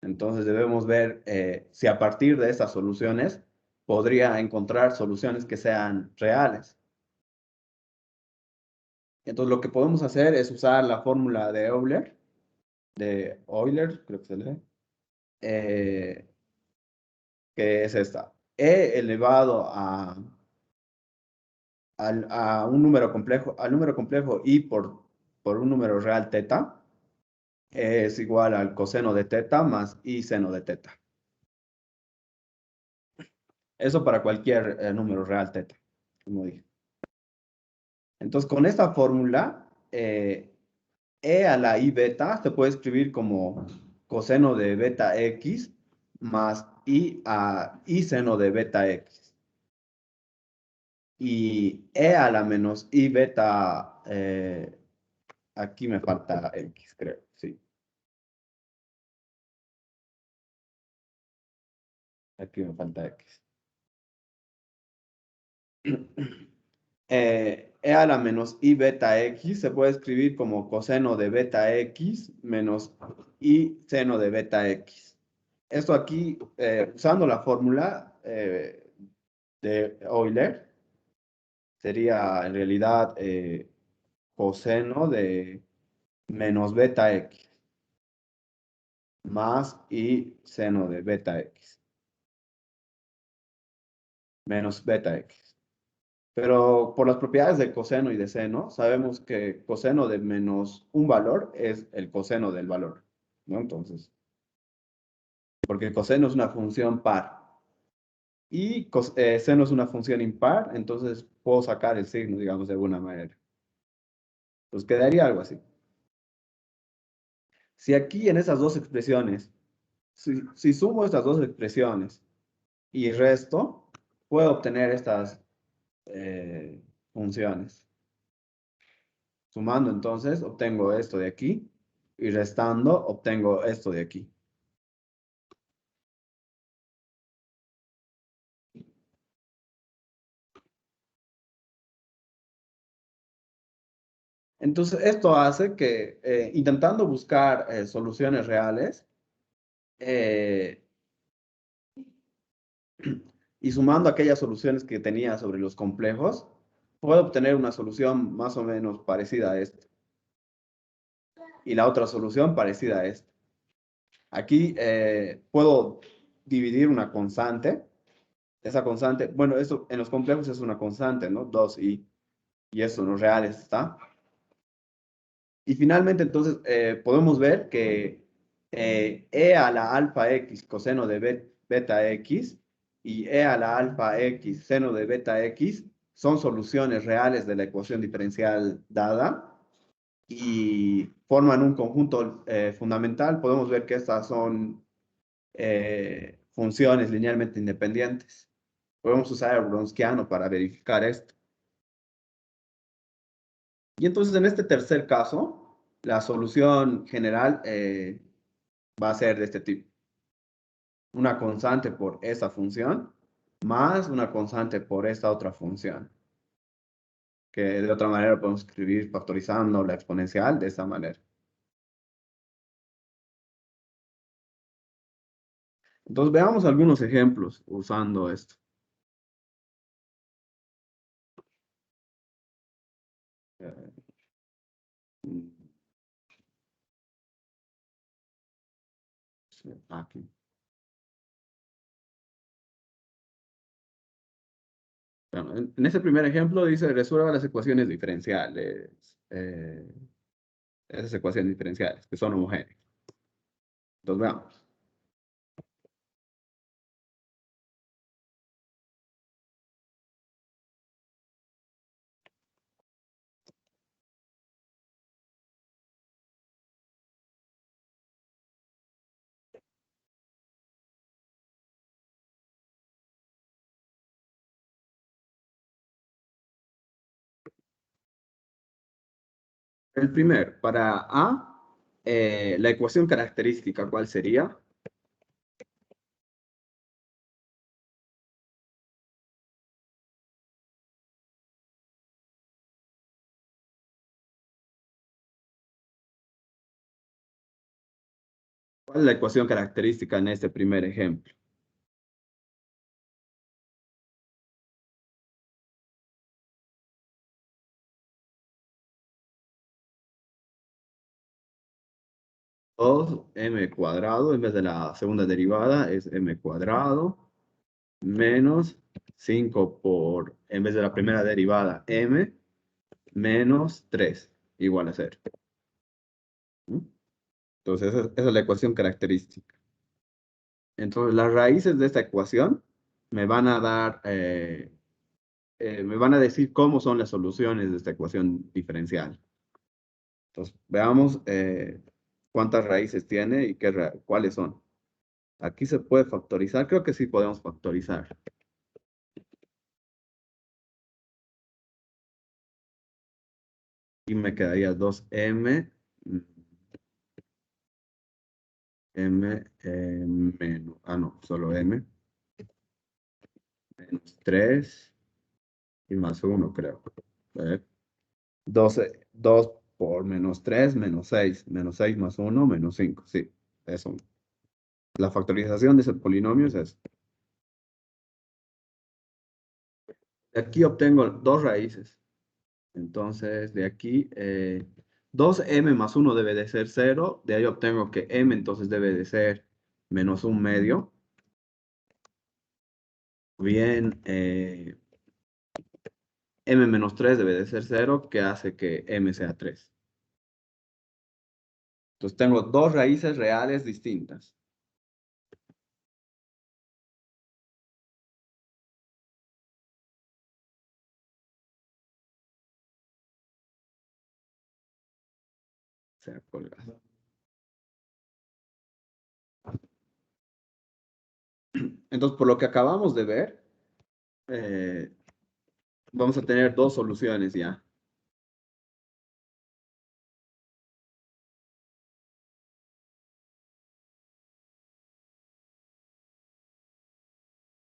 Entonces debemos ver si a partir de estas soluciones podría encontrar soluciones que sean reales. Entonces lo que podemos hacer es usar la fórmula de Euler, creo que se lee, eh, que es esta. E elevado a un número complejo, al número complejo i por un número real teta, es igual al coseno de teta más i seno de teta. Eso para cualquier número real teta, como dije. Entonces, con esta fórmula, e a la i beta se puede escribir como coseno de beta x más i a i seno de beta x. Y e a la menos i beta, aquí me falta x, creo, sí. Aquí me falta x. E a la menos i beta x se puede escribir como coseno de beta x menos i seno de beta x. Esto aquí, usando la fórmula de Euler, sería en realidad coseno de menos beta x más i seno de beta x menos beta x. Pero por las propiedades de coseno y de seno, sabemos que coseno de menos un valor es el coseno del valor, ¿no? Entonces, porque coseno es una función par y seno es una función impar, entonces puedo sacar el signo, digamos, de alguna manera. Pues quedaría algo así. Si aquí en esas dos expresiones, si sumo estas dos expresiones y resto, puedo obtener estas funciones. Sumando entonces, obtengo esto de aquí, y restando, obtengo esto de aquí. Entonces, esto hace que intentando buscar soluciones reales y sumando aquellas soluciones que tenía sobre los complejos, puedo obtener una solución más o menos parecida a esta. Y la otra solución parecida a esta. Aquí puedo dividir una constante. Esa constante, bueno, esto en los complejos es una constante, ¿no? 2i. Y eso en los reales está. Y finalmente, entonces, podemos ver que e a la alfa x coseno de beta x y e a la alfa x seno de beta x son soluciones reales de la ecuación diferencial dada. y forman un conjunto fundamental, podemos ver que estas son funciones linealmente independientes. Podemos usar el Wronskiano para verificar esto. Y entonces en este tercer caso, la solución general va a ser de este tipo. Una constante por esta función más una constante por esta otra función. Que de otra manera podemos escribir factorizando la exponencial de esta manera. Entonces veamos algunos ejemplos usando esto. Aquí. Bueno, en este primer ejemplo dice resuelva las ecuaciones diferenciales. Esas ecuaciones diferenciales que son homogéneas. Entonces veamos. El primero, para A, la ecuación característica, ¿cuál sería? ¿Cuál es la ecuación característica en este primer ejemplo? Dos m cuadrado, en vez de la segunda derivada, es m cuadrado, menos 5 por, en vez de la primera derivada, m, menos 3, igual a 0. ¿Mm? Entonces, esa es la ecuación característica. Entonces, las raíces de esta ecuación me van a dar, me van a decir cómo son las soluciones de esta ecuación diferencial. Entonces, veamos cuántas raíces tiene y cuáles son. Aquí se puede factorizar, creo que sí podemos factorizar. Y me quedaría 2m, menos, no, solo m, menos 3 y más 1, creo. 12, 2 por menos 3, menos 6 más 1, menos 5, sí, eso. La factorización de ese polinomio es eso. De aquí obtengo dos raíces. Entonces, de aquí, 2m más 1 debe de ser 0. De ahí obtengo que m entonces debe de ser menos 1/2. Bien, m menos 3 debe de ser 0, que hace que m sea 3. Entonces tengo dos raíces reales distintas. Se ha colgado. Entonces, por lo que acabamos de ver, eh, vamos a tener dos soluciones ya.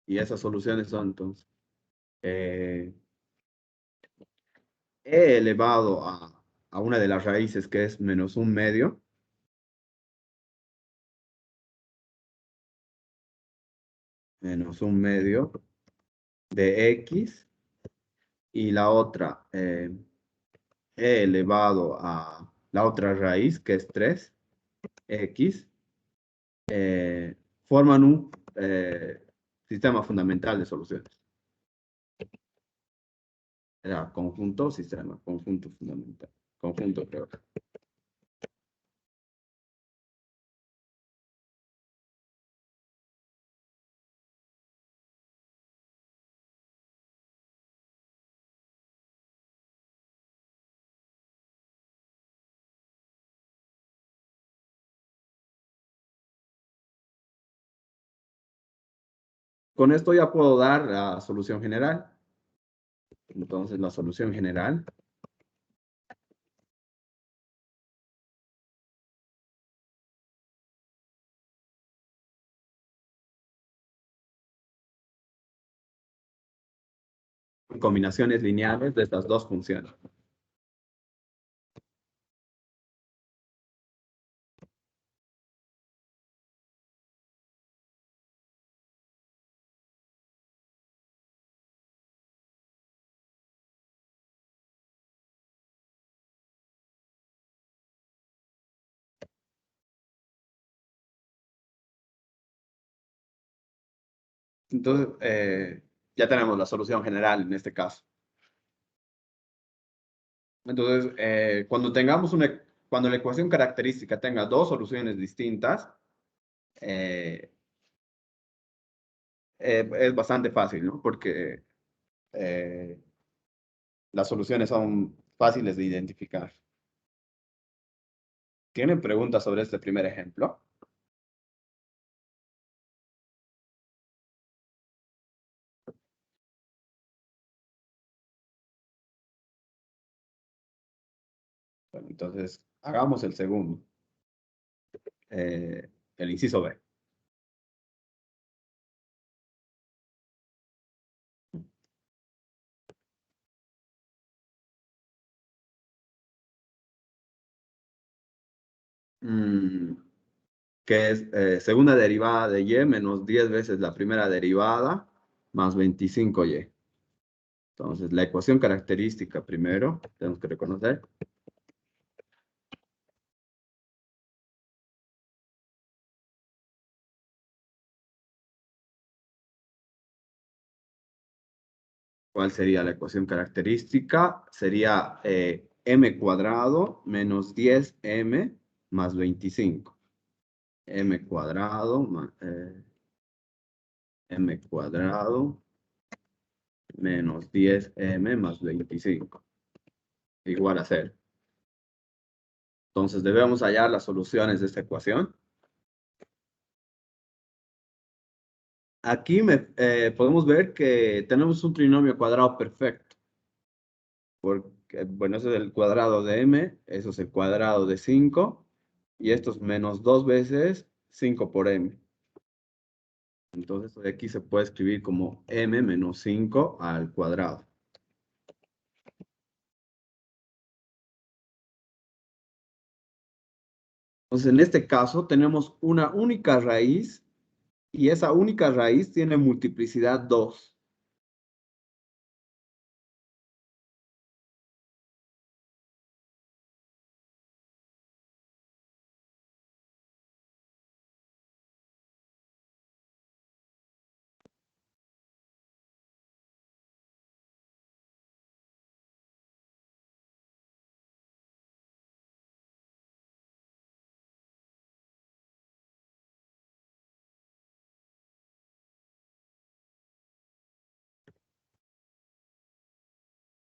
Y esas soluciones son entonces e elevado a una de las raíces que es menos 1/2. Menos 1/2 de x. Y la otra, e elevado a la otra raíz que es 3x. Forman un sistema fundamental de soluciones. Era conjunto, sistema, conjunto fundamental. Conjunto, creo. Con esto ya puedo dar la solución general. Entonces, la solución general son combinaciones lineales de estas dos funciones. Entonces, ya tenemos la solución general en este caso. Entonces, cuando la ecuación característica tenga dos soluciones distintas, es bastante fácil, ¿no? Porque eh, las soluciones son fáciles de identificar. ¿Tienen preguntas sobre este primer ejemplo? Bueno, entonces, hagamos el segundo. El inciso B. Mm, que es segunda derivada de y menos 10 veces la primera derivada más 25y. Entonces, la ecuación característica primero, tenemos que reconocer. ¿Cuál sería la ecuación característica? Sería m cuadrado menos 10m más 25. M cuadrado, m cuadrado menos 10m más 25. Igual a 0. Entonces debemos hallar las soluciones de esta ecuación. Aquí podemos ver que tenemos un trinomio cuadrado perfecto. Porque, bueno, eso es el cuadrado de m, eso es el cuadrado de 5, y esto es menos 2 veces 5 por m. Entonces aquí se puede escribir como m menos 5 al cuadrado. Entonces en este caso tenemos una única raíz, y esa única raíz tiene multiplicidad 2.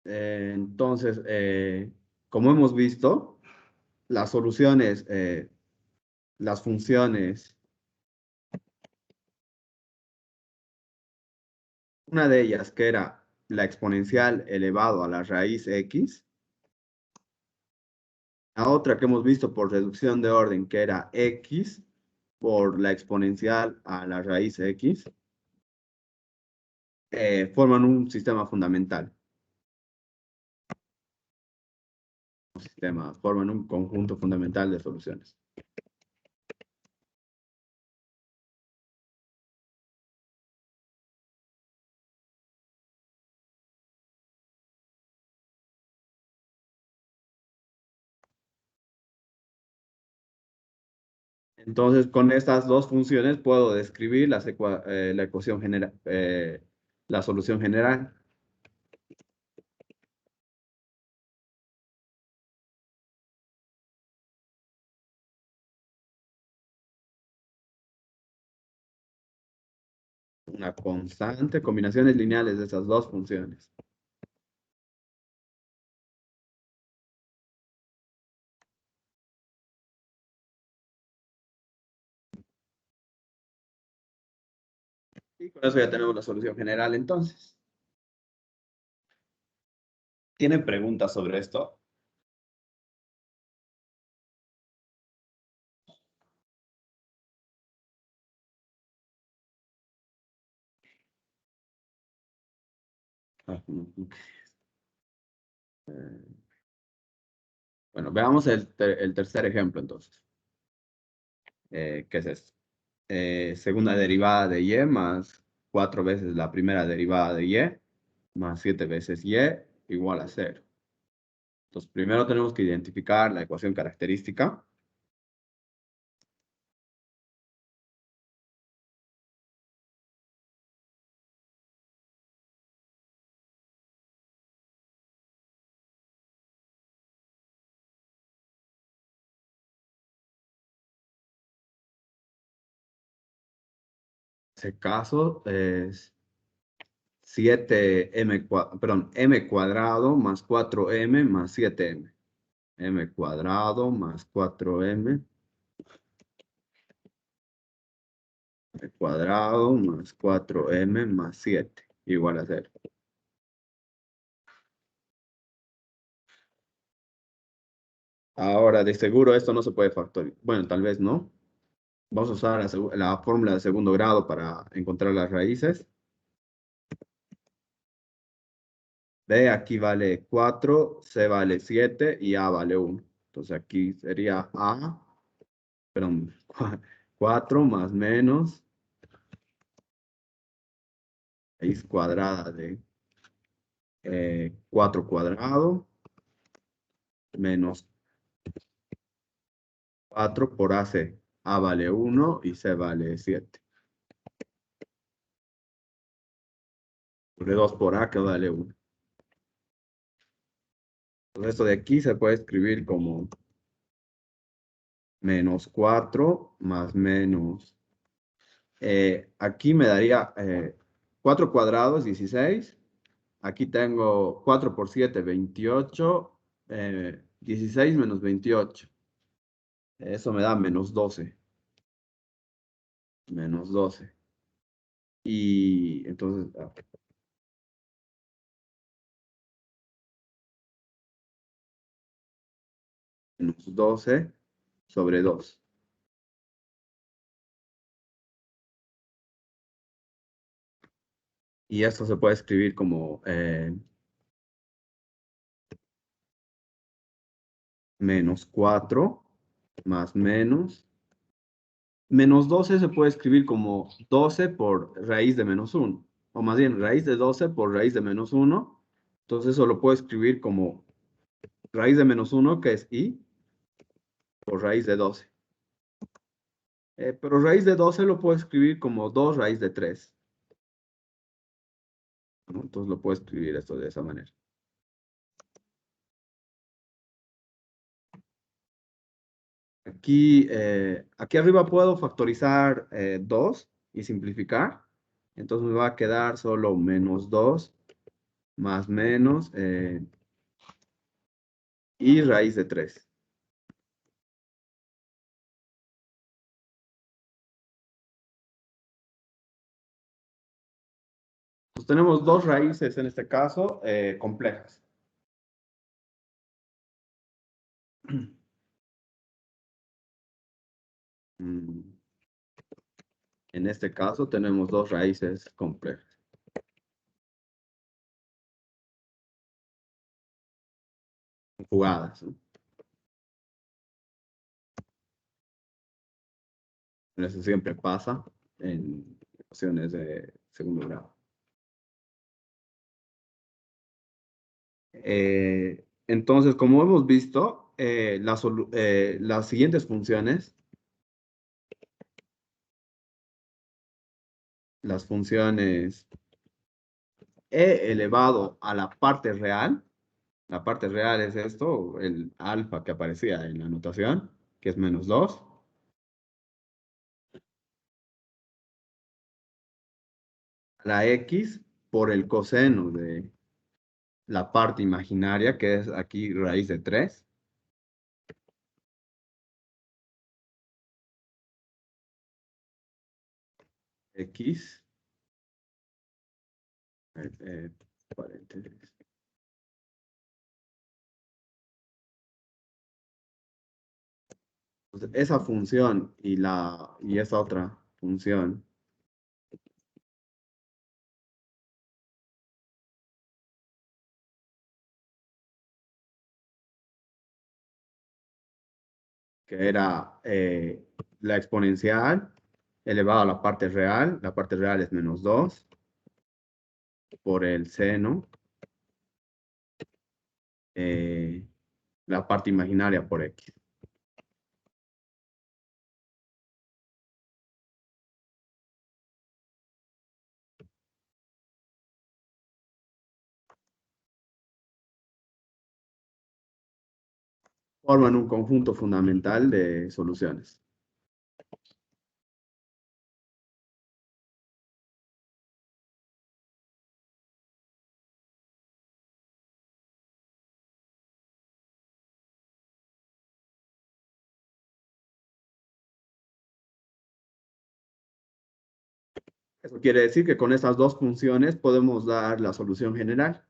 Entonces, como hemos visto, las soluciones, las funciones, una de ellas que era la exponencial elevado a la raíz x, la otra que hemos visto por reducción de orden que era x por la exponencial a la raíz x, forman un sistema fundamental. Forman un conjunto fundamental de soluciones. Entonces, con estas dos funciones puedo describir la ecuación general, la solución general. Una constante, combinaciones lineales de esas dos funciones. Y con eso ya tenemos la solución general entonces. ¿Tienen preguntas sobre esto? Bueno, veamos el tercer ejemplo entonces. ¿Qué es esto? Segunda derivada de y más 4 veces la primera derivada de y más 7 veces y igual a 0. Entonces, primero tenemos que identificar la ecuación característica. En ese caso es m cuadrado más 4m más 7m. M cuadrado más 4m cuadrado más 4m más 7 igual a 0. Ahora, de seguro esto no se puede factorizar. Bueno, tal vez no. Vamos a usar la fórmula de segundo grado para encontrar las raíces. B aquí vale 4, C vale 7 y A vale 1. Entonces aquí sería A, perdón, 4 más menos raíz cuadrada de 4 cuadrado menos 4 por AC. A vale 1 y C vale 7. Sobre 2 por A que vale 1. Entonces esto de aquí se puede escribir como menos 4 más menos. Aquí me daría 4 cuadrados, 16. Aquí tengo 4 por 7, 28. 16 menos 28. Eso me da menos 12. Menos 12. Y entonces, menos 12 sobre 2. Y esto se puede escribir como menos 4 más menos. Menos 12 se puede escribir como 12 por raíz de menos 1. O más bien, raíz de 12 por raíz de menos 1. Entonces eso lo puedo escribir como raíz de menos 1, que es i, por raíz de 12. Pero raíz de 12 lo puedo escribir como 2 raíz de 3. ¿No? Entonces lo puedo escribir esto de esa manera. Aquí arriba puedo factorizar 2 y simplificar. Entonces me va a quedar solo menos 2 más menos y raíz de 3. Pues tenemos dos raíces en este caso complejas. En este caso tenemos dos raíces complejas. Conjugadas, ¿no? Eso siempre pasa en ecuaciones de segundo grado. Entonces, como hemos visto, las siguientes funciones, las funciones e elevado a la parte real es esto, el alfa que aparecía en la notación, que es menos 2. La x por el coseno de la parte imaginaria, que es aquí raíz de 3. X Paréntesis. Entonces, esa función y esa otra función que era la exponencial elevado a la parte real es menos 2 por el seno, eh, la parte imaginaria por x. Forman un conjunto fundamental de soluciones. Eso quiere decir que con estas dos funciones podemos dar la solución general.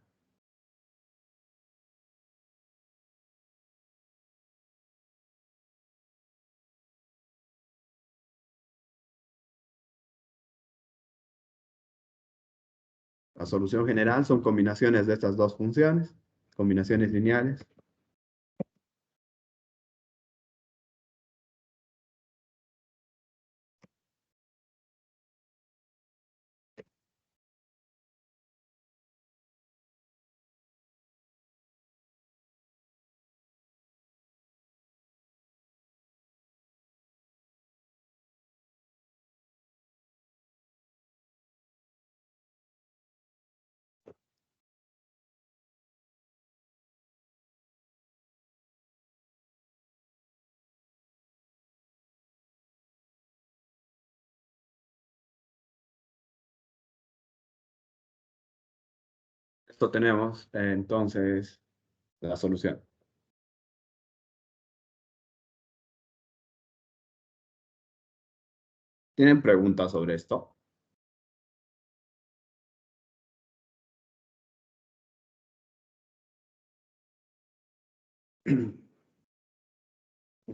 La solución general son combinaciones de estas dos funciones, combinaciones lineales. Esto tenemos entonces la solución. ¿Tienen preguntas sobre esto? Pues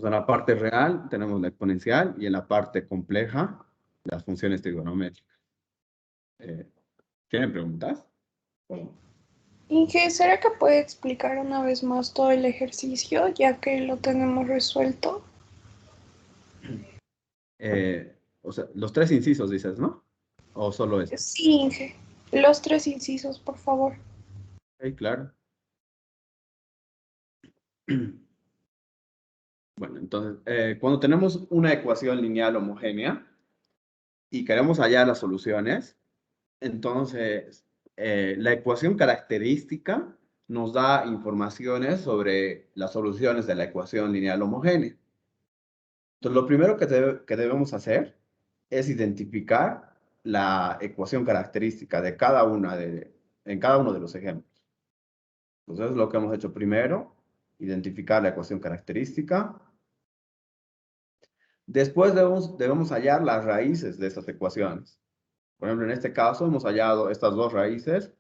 en la parte real tenemos la exponencial y en la parte compleja las funciones trigonométricas. ¿Tienen preguntas? Inge, ¿será que puede explicar una vez más todo el ejercicio, ya que lo tenemos resuelto? O sea, los tres incisos dices, ¿no? ¿O solo esto? Sí, Inge. Los tres incisos, por favor. Ok, claro. Bueno, entonces, cuando tenemos una ecuación lineal homogénea y queremos hallar las soluciones, entonces la ecuación característica nos da informaciones sobre las soluciones de la ecuación lineal homogénea. Entonces, lo primero que debemos hacer es identificar la ecuación característica de en cada uno de los ejemplos. Entonces, lo que hemos hecho primero, identificar la ecuación característica. Después debemos hallar las raíces de estas ecuaciones. Por ejemplo, en este caso hemos hallado estas dos raíces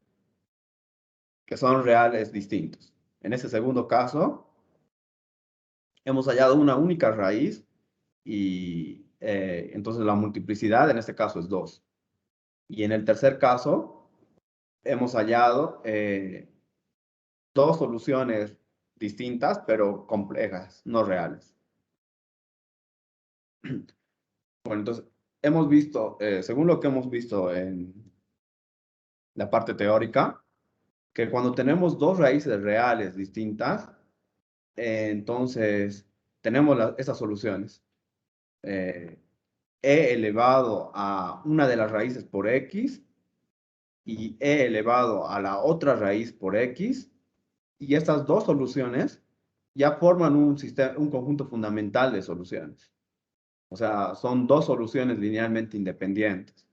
que son reales distintos. En este segundo caso, hemos hallado una única raíz y entonces la multiplicidad en este caso es 2. Y en el tercer caso, hemos hallado dos soluciones distintas, pero complejas, no reales. Bueno, entonces, hemos visto, según lo que hemos visto en la parte teórica, que cuando tenemos dos raíces reales distintas, entonces tenemos estas soluciones. E elevado a una de las raíces por x y e elevado a la otra raíz por x, y estas dos soluciones ya forman un conjunto fundamental de soluciones. O sea, son dos soluciones linealmente independientes.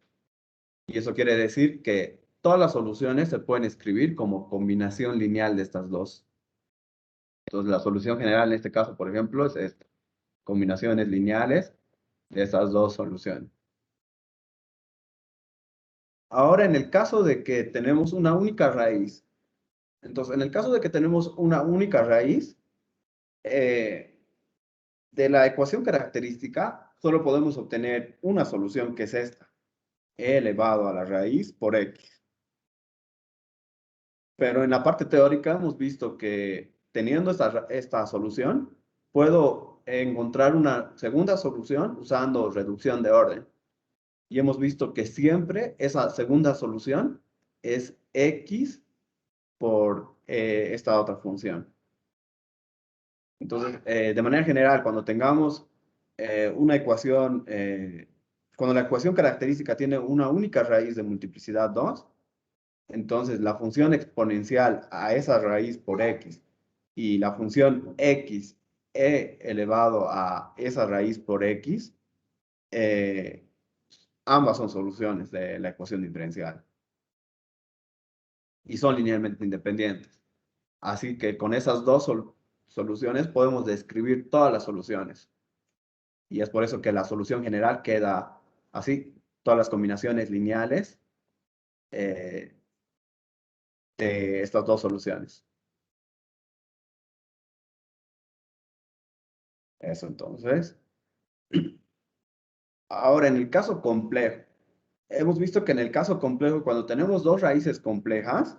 Y eso quiere decir que todas las soluciones se pueden escribir como combinación lineal de estas dos. Entonces, la solución general en este caso, por ejemplo, es esta. Combinaciones lineales de estas dos soluciones. Ahora, en el caso de que tenemos una única raíz, entonces, en el caso de que tenemos una única raíz, de la ecuación característica, solo podemos obtener una solución que es esta, e elevado a la raíz por x. Pero en la parte teórica hemos visto que teniendo esta solución, puedo encontrar una segunda solución usando reducción de orden. Y hemos visto que siempre esa segunda solución es x por esta otra función. Entonces, de manera general, cuando tengamos una ecuación, cuando la ecuación característica tiene una única raíz de multiplicidad 2, entonces la función exponencial a esa raíz por x y la función x elevado a esa raíz por x, eh, ambas son soluciones de la ecuación diferencial y son linealmente independientes. Así que con esas dos soluciones podemos describir todas las soluciones. Y es por eso que la solución general queda así, todas las combinaciones lineales de estas dos soluciones. Eso entonces. Ahora, en el caso complejo, hemos visto que en el caso complejo, cuando tenemos dos raíces complejas,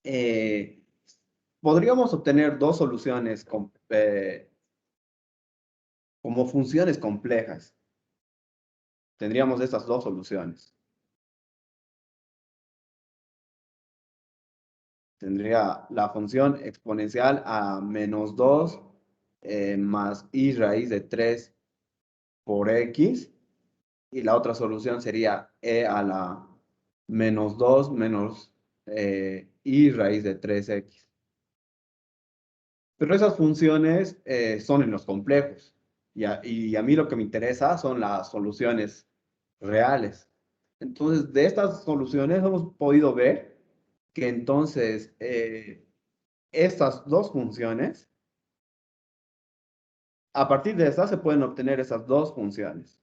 eh, podríamos obtener dos soluciones como funciones complejas. Tendríamos estas dos soluciones. Tendría la función exponencial a menos 2 más y raíz de 3 por x. Y la otra solución sería e a la menos 2 menos y raíz de 3x. Pero esas funciones son en los complejos. Y a mí lo que me interesa son las soluciones reales. Entonces, de estas soluciones hemos podido ver que entonces estas dos funciones, a partir de estas se pueden obtener esas dos funciones,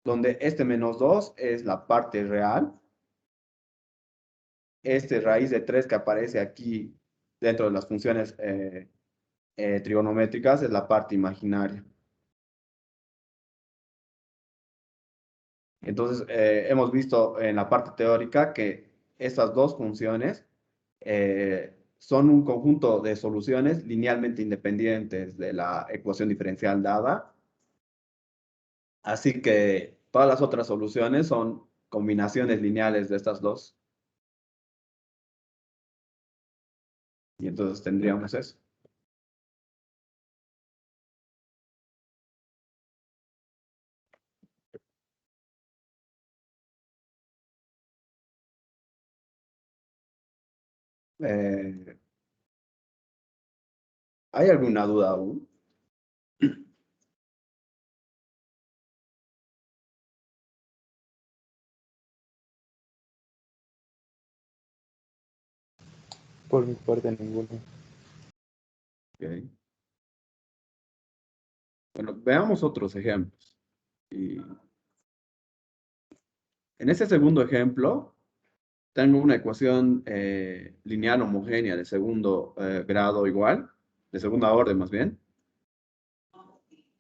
donde este menos 2 es la parte real, este raíz de 3 que aparece aquí dentro de las funciones trigonométricas es la parte imaginaria. Entonces, hemos visto en la parte teórica que estas dos funciones son un conjunto de soluciones linealmente independientes de la ecuación diferencial dada. Así que todas las otras soluciones son combinaciones lineales de estas dos. Y entonces tendríamos eso. Eh, ¿Hay alguna duda aún? Por mi parte, ninguno. Ok. Bueno, veamos otros ejemplos. Y en este segundo ejemplo, tengo una ecuación lineal homogénea de segundo grado igual, de segunda orden más bien,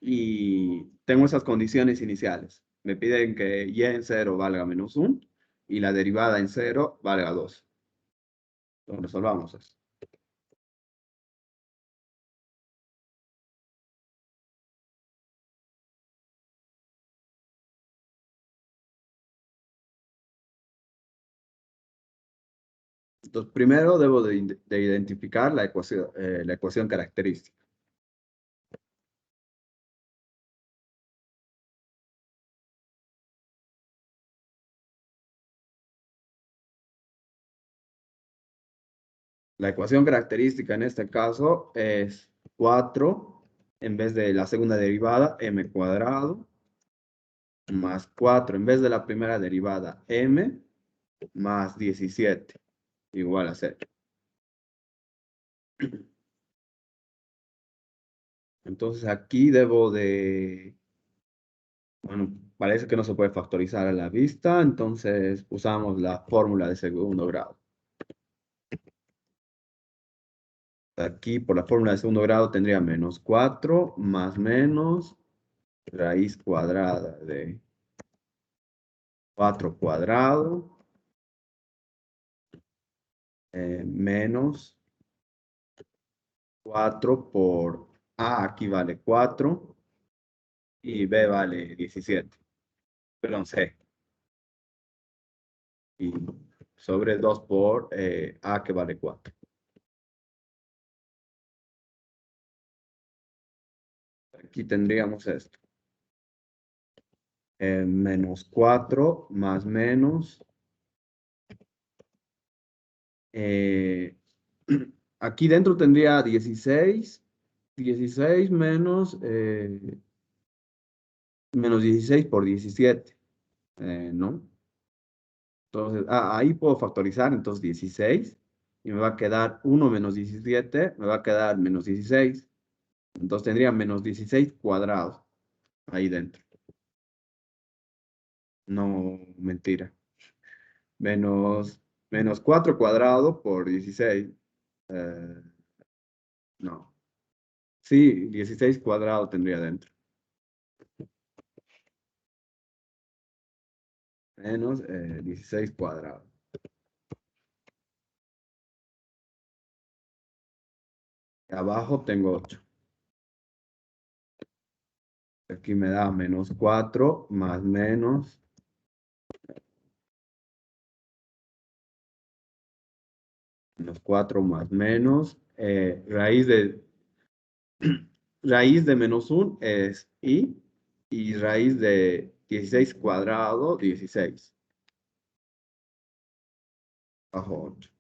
y tengo esas condiciones iniciales. Me piden que y en 0 valga menos 1 y la derivada en 0 valga 2. Entonces resolvamos eso. Entonces, primero debo de identificar la ecuación característica. La ecuación característica en este caso es 4 en vez de la segunda derivada, m cuadrado, más 4 en vez de la primera derivada, m, más 17, igual a 0. Entonces aquí debo de Bueno, parece que no se puede factorizar a la vista, entonces usamos la fórmula de segundo grado. Aquí por la fórmula de segundo grado tendría menos 4 más menos raíz cuadrada de 4 cuadrado menos 4 por A, aquí vale 4 y B vale 17. Perdón, C. Y sobre 2 por A que vale 4. Aquí tendríamos esto. Menos 4 más menos. eh, aquí dentro tendría 16. 16 menos, menos 16 por 17. ¿No? Entonces, ahí puedo factorizar, entonces 16. Y me va a quedar 1 menos 17, me va a quedar menos 16. Entonces tendría menos 16 cuadrados ahí dentro. No, mentira. Menos 4 cuadrado por 16. Eh, no. Sí, 16 cuadrado tendría dentro. Menos 16 cuadrado. Y abajo tengo 8. Aquí me da menos 4 más menos. Menos 4 más menos. Raíz de menos 1 es i. Y raíz de 16 cuadrado, 16. Bajo 8.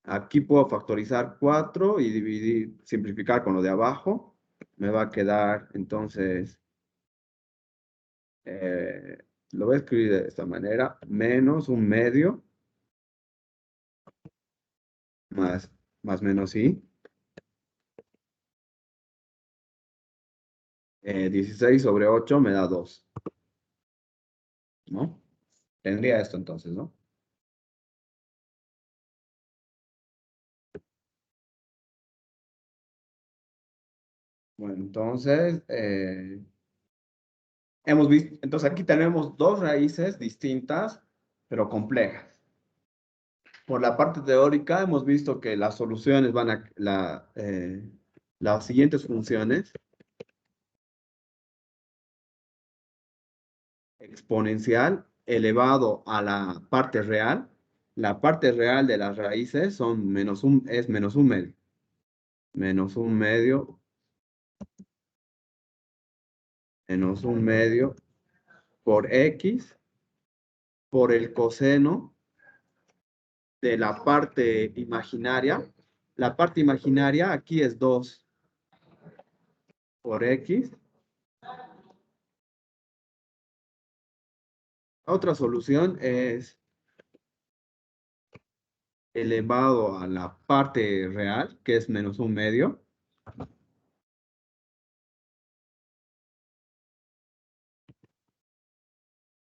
Aquí puedo factorizar 4 y dividir, simplificar con lo de abajo. Me va a quedar entonces, lo voy a escribir de esta manera, menos un medio más menos i. 16 sobre 8 me da 2. ¿No? Tendría esto entonces, ¿no? Bueno, entonces, hemos visto, entonces aquí tenemos dos raíces distintas, pero complejas. Por la parte teórica hemos visto que las soluciones van a, las siguientes funciones, exponencial elevado a la parte real de las raíces son es menos un medio. Menos un medio, menos un medio por x, por el coseno de la parte imaginaria. La parte imaginaria aquí es 2 por x. Otra solución es elevado a la parte real, que es menos un medio.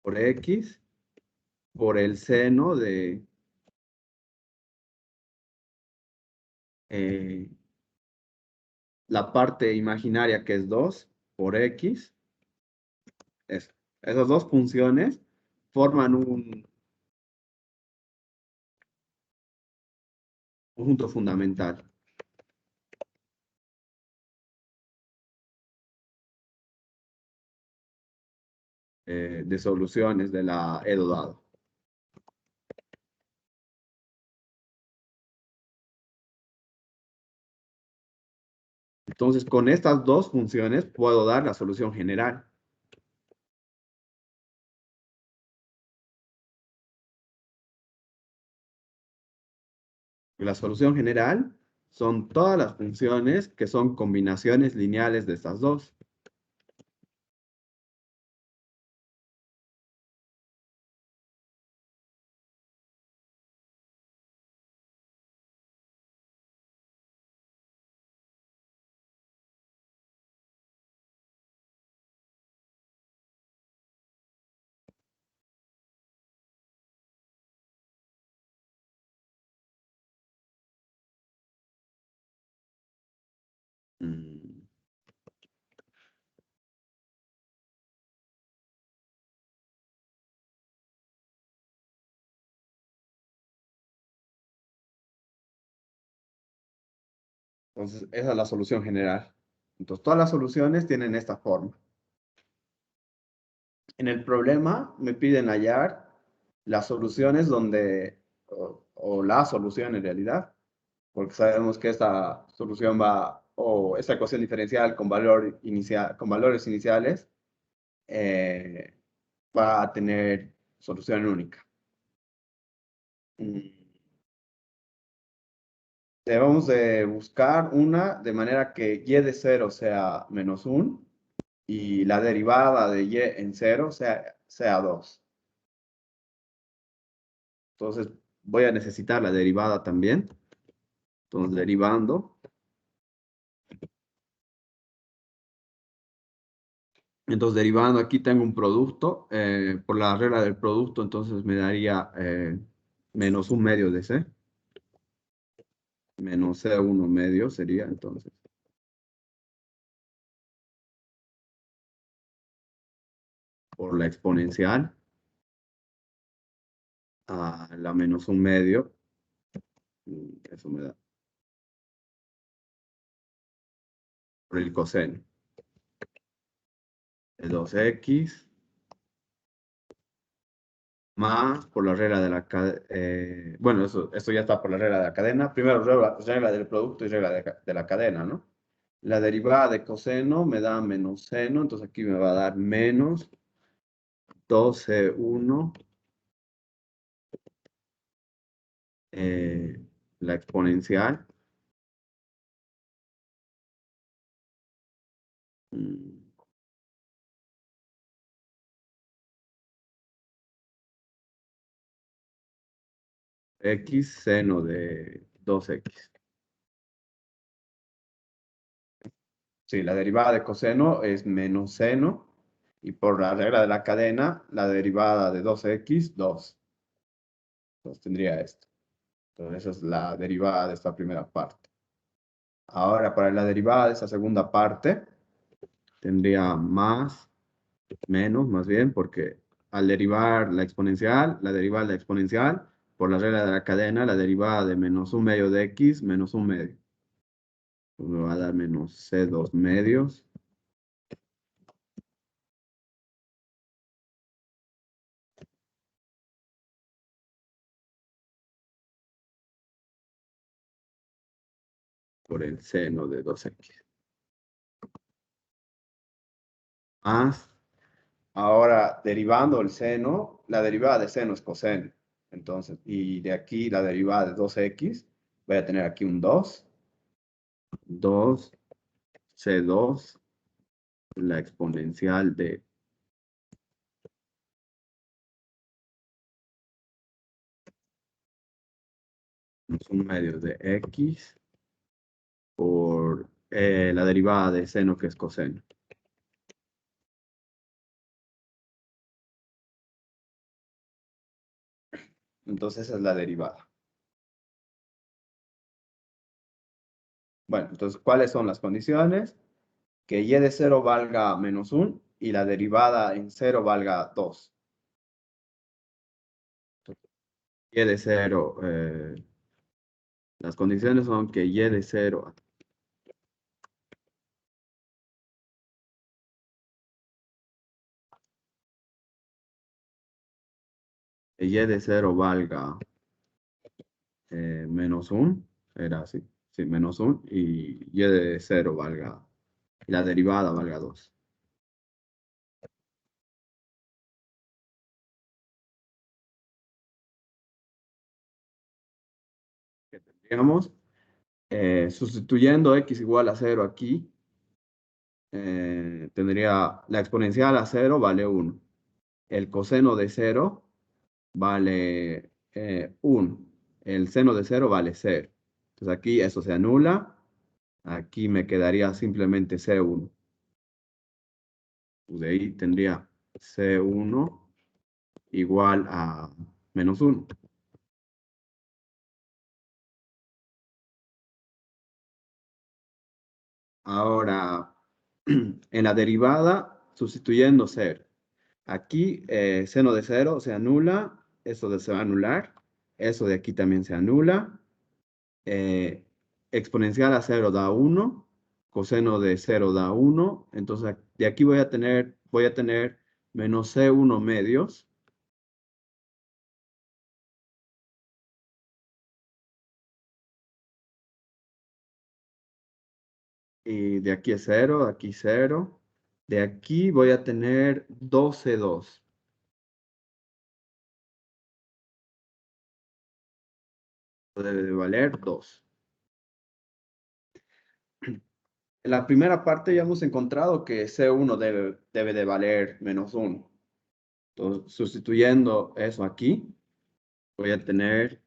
Por x, por el seno de la parte imaginaria, que es 2 por x. Esas dos funciones forman un conjunto fundamental de soluciones de la Edo dado. Entonces, con estas dos funciones puedo dar la solución general. La solución general son todas las funciones que son combinaciones lineales de estas dos. Mm, Entonces, esa es la solución general. Entonces, todas las soluciones tienen esta forma. En el problema me piden hallar las soluciones donde, o la solución en realidad, porque sabemos que esta solución va, o esta ecuación diferencial con, valor inicial, con valores iniciales, eh, va a tener solución única. Mm, Debemos de buscar una de manera que y de 0 sea menos 1 y la derivada de y en 0 sea 2. Entonces voy a necesitar la derivada también. Entonces derivando. Entonces derivando aquí tengo un producto. Por la regla del producto entonces me daría menos 1 medio de c. Menos c1 medio sería entonces. Por la exponencial a la menos 1 medio. Eso me da. Por el coseno. De 2x más por la regla de la cadena. Bueno, esto ya está por la regla de la cadena. Primero regla del producto y regla de la cadena, ¿no? La derivada de coseno me da menos seno, entonces aquí me va a dar menos 12,1 la exponencial. Mm, X seno de 2x. Sí, la derivada de coseno es menos seno. Y por la regla de la cadena, la derivada de 2x, 2. Entonces tendría esto. Entonces esa es la derivada de esta primera parte. Ahora, para la derivada de esta segunda parte, tendría más, menos, más bien, porque al derivar la exponencial, la derivada de la exponencial, por la regla de la cadena, la derivada de menos 1 medio de x, menos 1 medio. Me va a dar menos c2 medios. Por el seno de 2x. Más, ahora derivando el seno, la derivada de seno es coseno. Entonces, y de aquí la derivada de 2x, voy a tener aquí un 2. 2 C2, la exponencial de un medio de x por la derivada de seno que es coseno. Entonces esa es la derivada. Bueno, entonces, ¿cuáles son las condiciones? Que y de 0 valga menos 1 y la derivada en 0 valga 2. Y de 0, las condiciones son que y de 0 y de 0 valga menos 1, era así, sí, menos 1, y de 0 valga, la derivada valga 2. Que tendríamos, sustituyendo x igual a 0 aquí, tendría la exponencial a 0 vale 1. El coseno de 0 vale 1. El seno de 0 vale 0. Entonces aquí eso se anula. Aquí me quedaría simplemente C1. De ahí tendría C1 igual a menos 1. Ahora, en la derivada, sustituyendo 0. Aquí, seno de 0 se anula, eso se va a anular, eso de aquí también se anula. Exponencial a 0 da 1, coseno de 0 da 1, entonces de aquí voy a tener menos C1 medios. Y de aquí es 0, de aquí 0. De aquí voy a tener 12,2. Debe de valer 2. En la primera parte ya hemos encontrado que C1 debe de valer menos 1. Entonces, sustituyendo eso aquí, voy a tener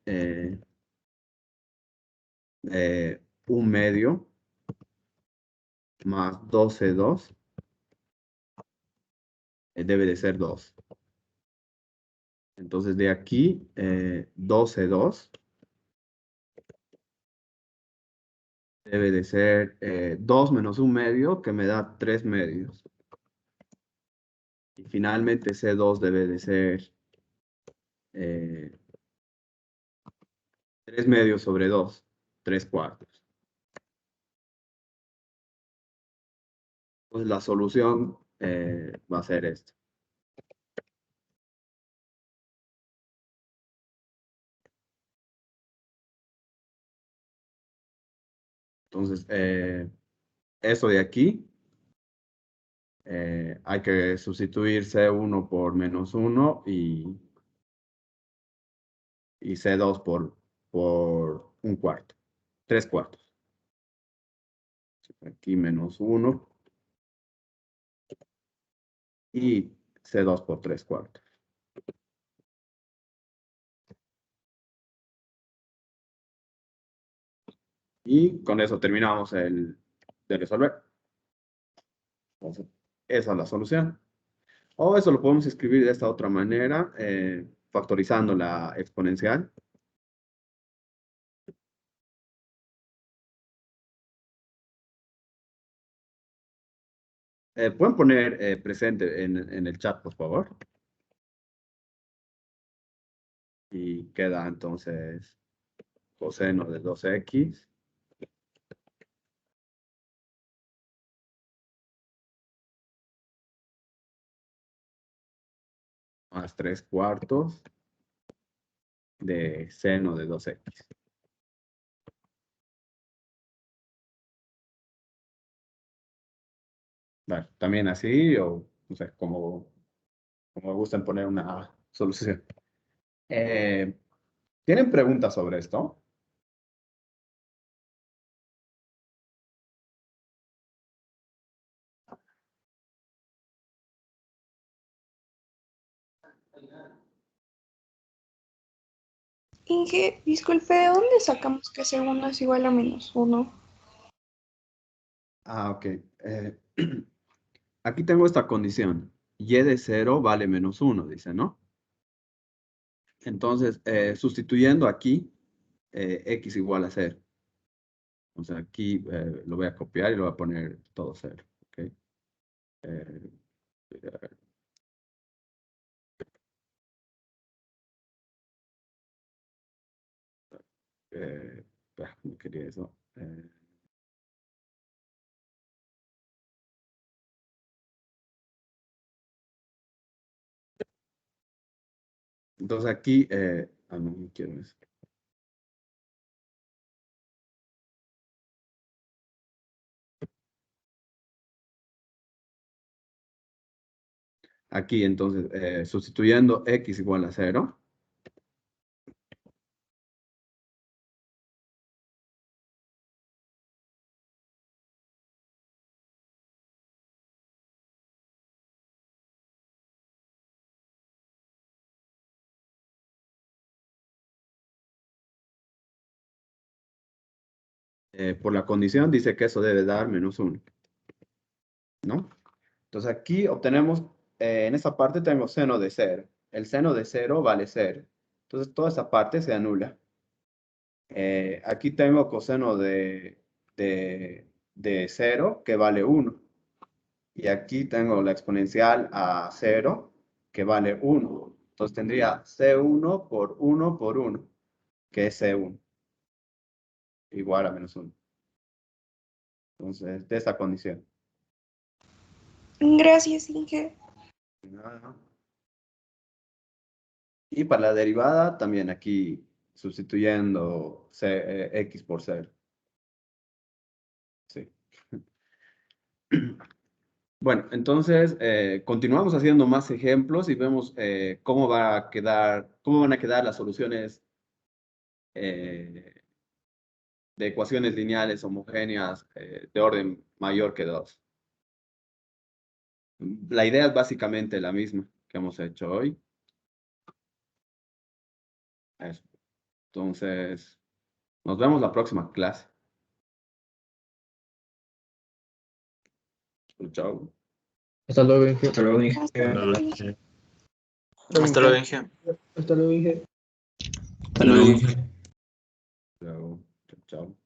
1 medio más 12,2. Debe de ser 2. Entonces, de aquí, 12,2 debe de ser 2 menos 1 medio, que me da 3 medios. Y finalmente, C2 debe de ser 3 medios sobre 2, 3 cuartos. Entonces, la solución va a ser esta. Entonces, eso de aquí, hay que sustituir C1 por menos 1 y C2 por 1 cuarto, 3 cuartos. Aquí menos 1 y C2 por 3 cuartos. Y con eso terminamos de resolver. Entonces, esa es la solución. O eso lo podemos escribir de esta otra manera, factorizando la exponencial. ¿Pueden poner presente en el chat, por favor? Y queda entonces coseno de 2x más 3 cuartos de seno de 2x. Vale, también así, o no sé, como me gustan poner una solución. ¿Tienen preguntas sobre esto? Inge, disculpe, ¿de dónde sacamos que C1 es igual a menos 1? Ah, ok. Aquí tengo esta condición. Y de 0 vale menos 1, dice, ¿no? Entonces, sustituyendo aquí, x igual a 0. O sea, aquí lo voy a copiar y lo voy a poner todo 0. ¿Okay? No quería eso. Entonces aquí, no quiero eso. Aquí, entonces, sustituyendo x igual a 0. Por la condición dice que eso debe dar menos 1. ¿No? Entonces aquí obtenemos, en esta parte tengo seno de 0. El seno de 0 vale 0. Entonces toda esa parte se anula. Aquí tengo coseno de de 0 que vale 1. Y aquí tengo la exponencial a 0 que vale 1. Entonces tendría C1 por 1, que es C1. Igual a menos 1. Entonces, de esta condición. Gracias, Inge. Nada. Y para la derivada, también aquí sustituyendo x por 0. Sí. Bueno, entonces continuamos haciendo más ejemplos y vemos cómo van a quedar las soluciones de ecuaciones lineales homogéneas de orden mayor que 2. La idea es básicamente la misma que hemos hecho hoy. Eso. Entonces, nos vemos la próxima clase. Chao. Hasta luego, Inge. Hasta luego, Inge. Hasta luego, Inge. Hasta luego, Inge. Hasta luego, Inge. Hasta luego, Inge. Chao. Chao.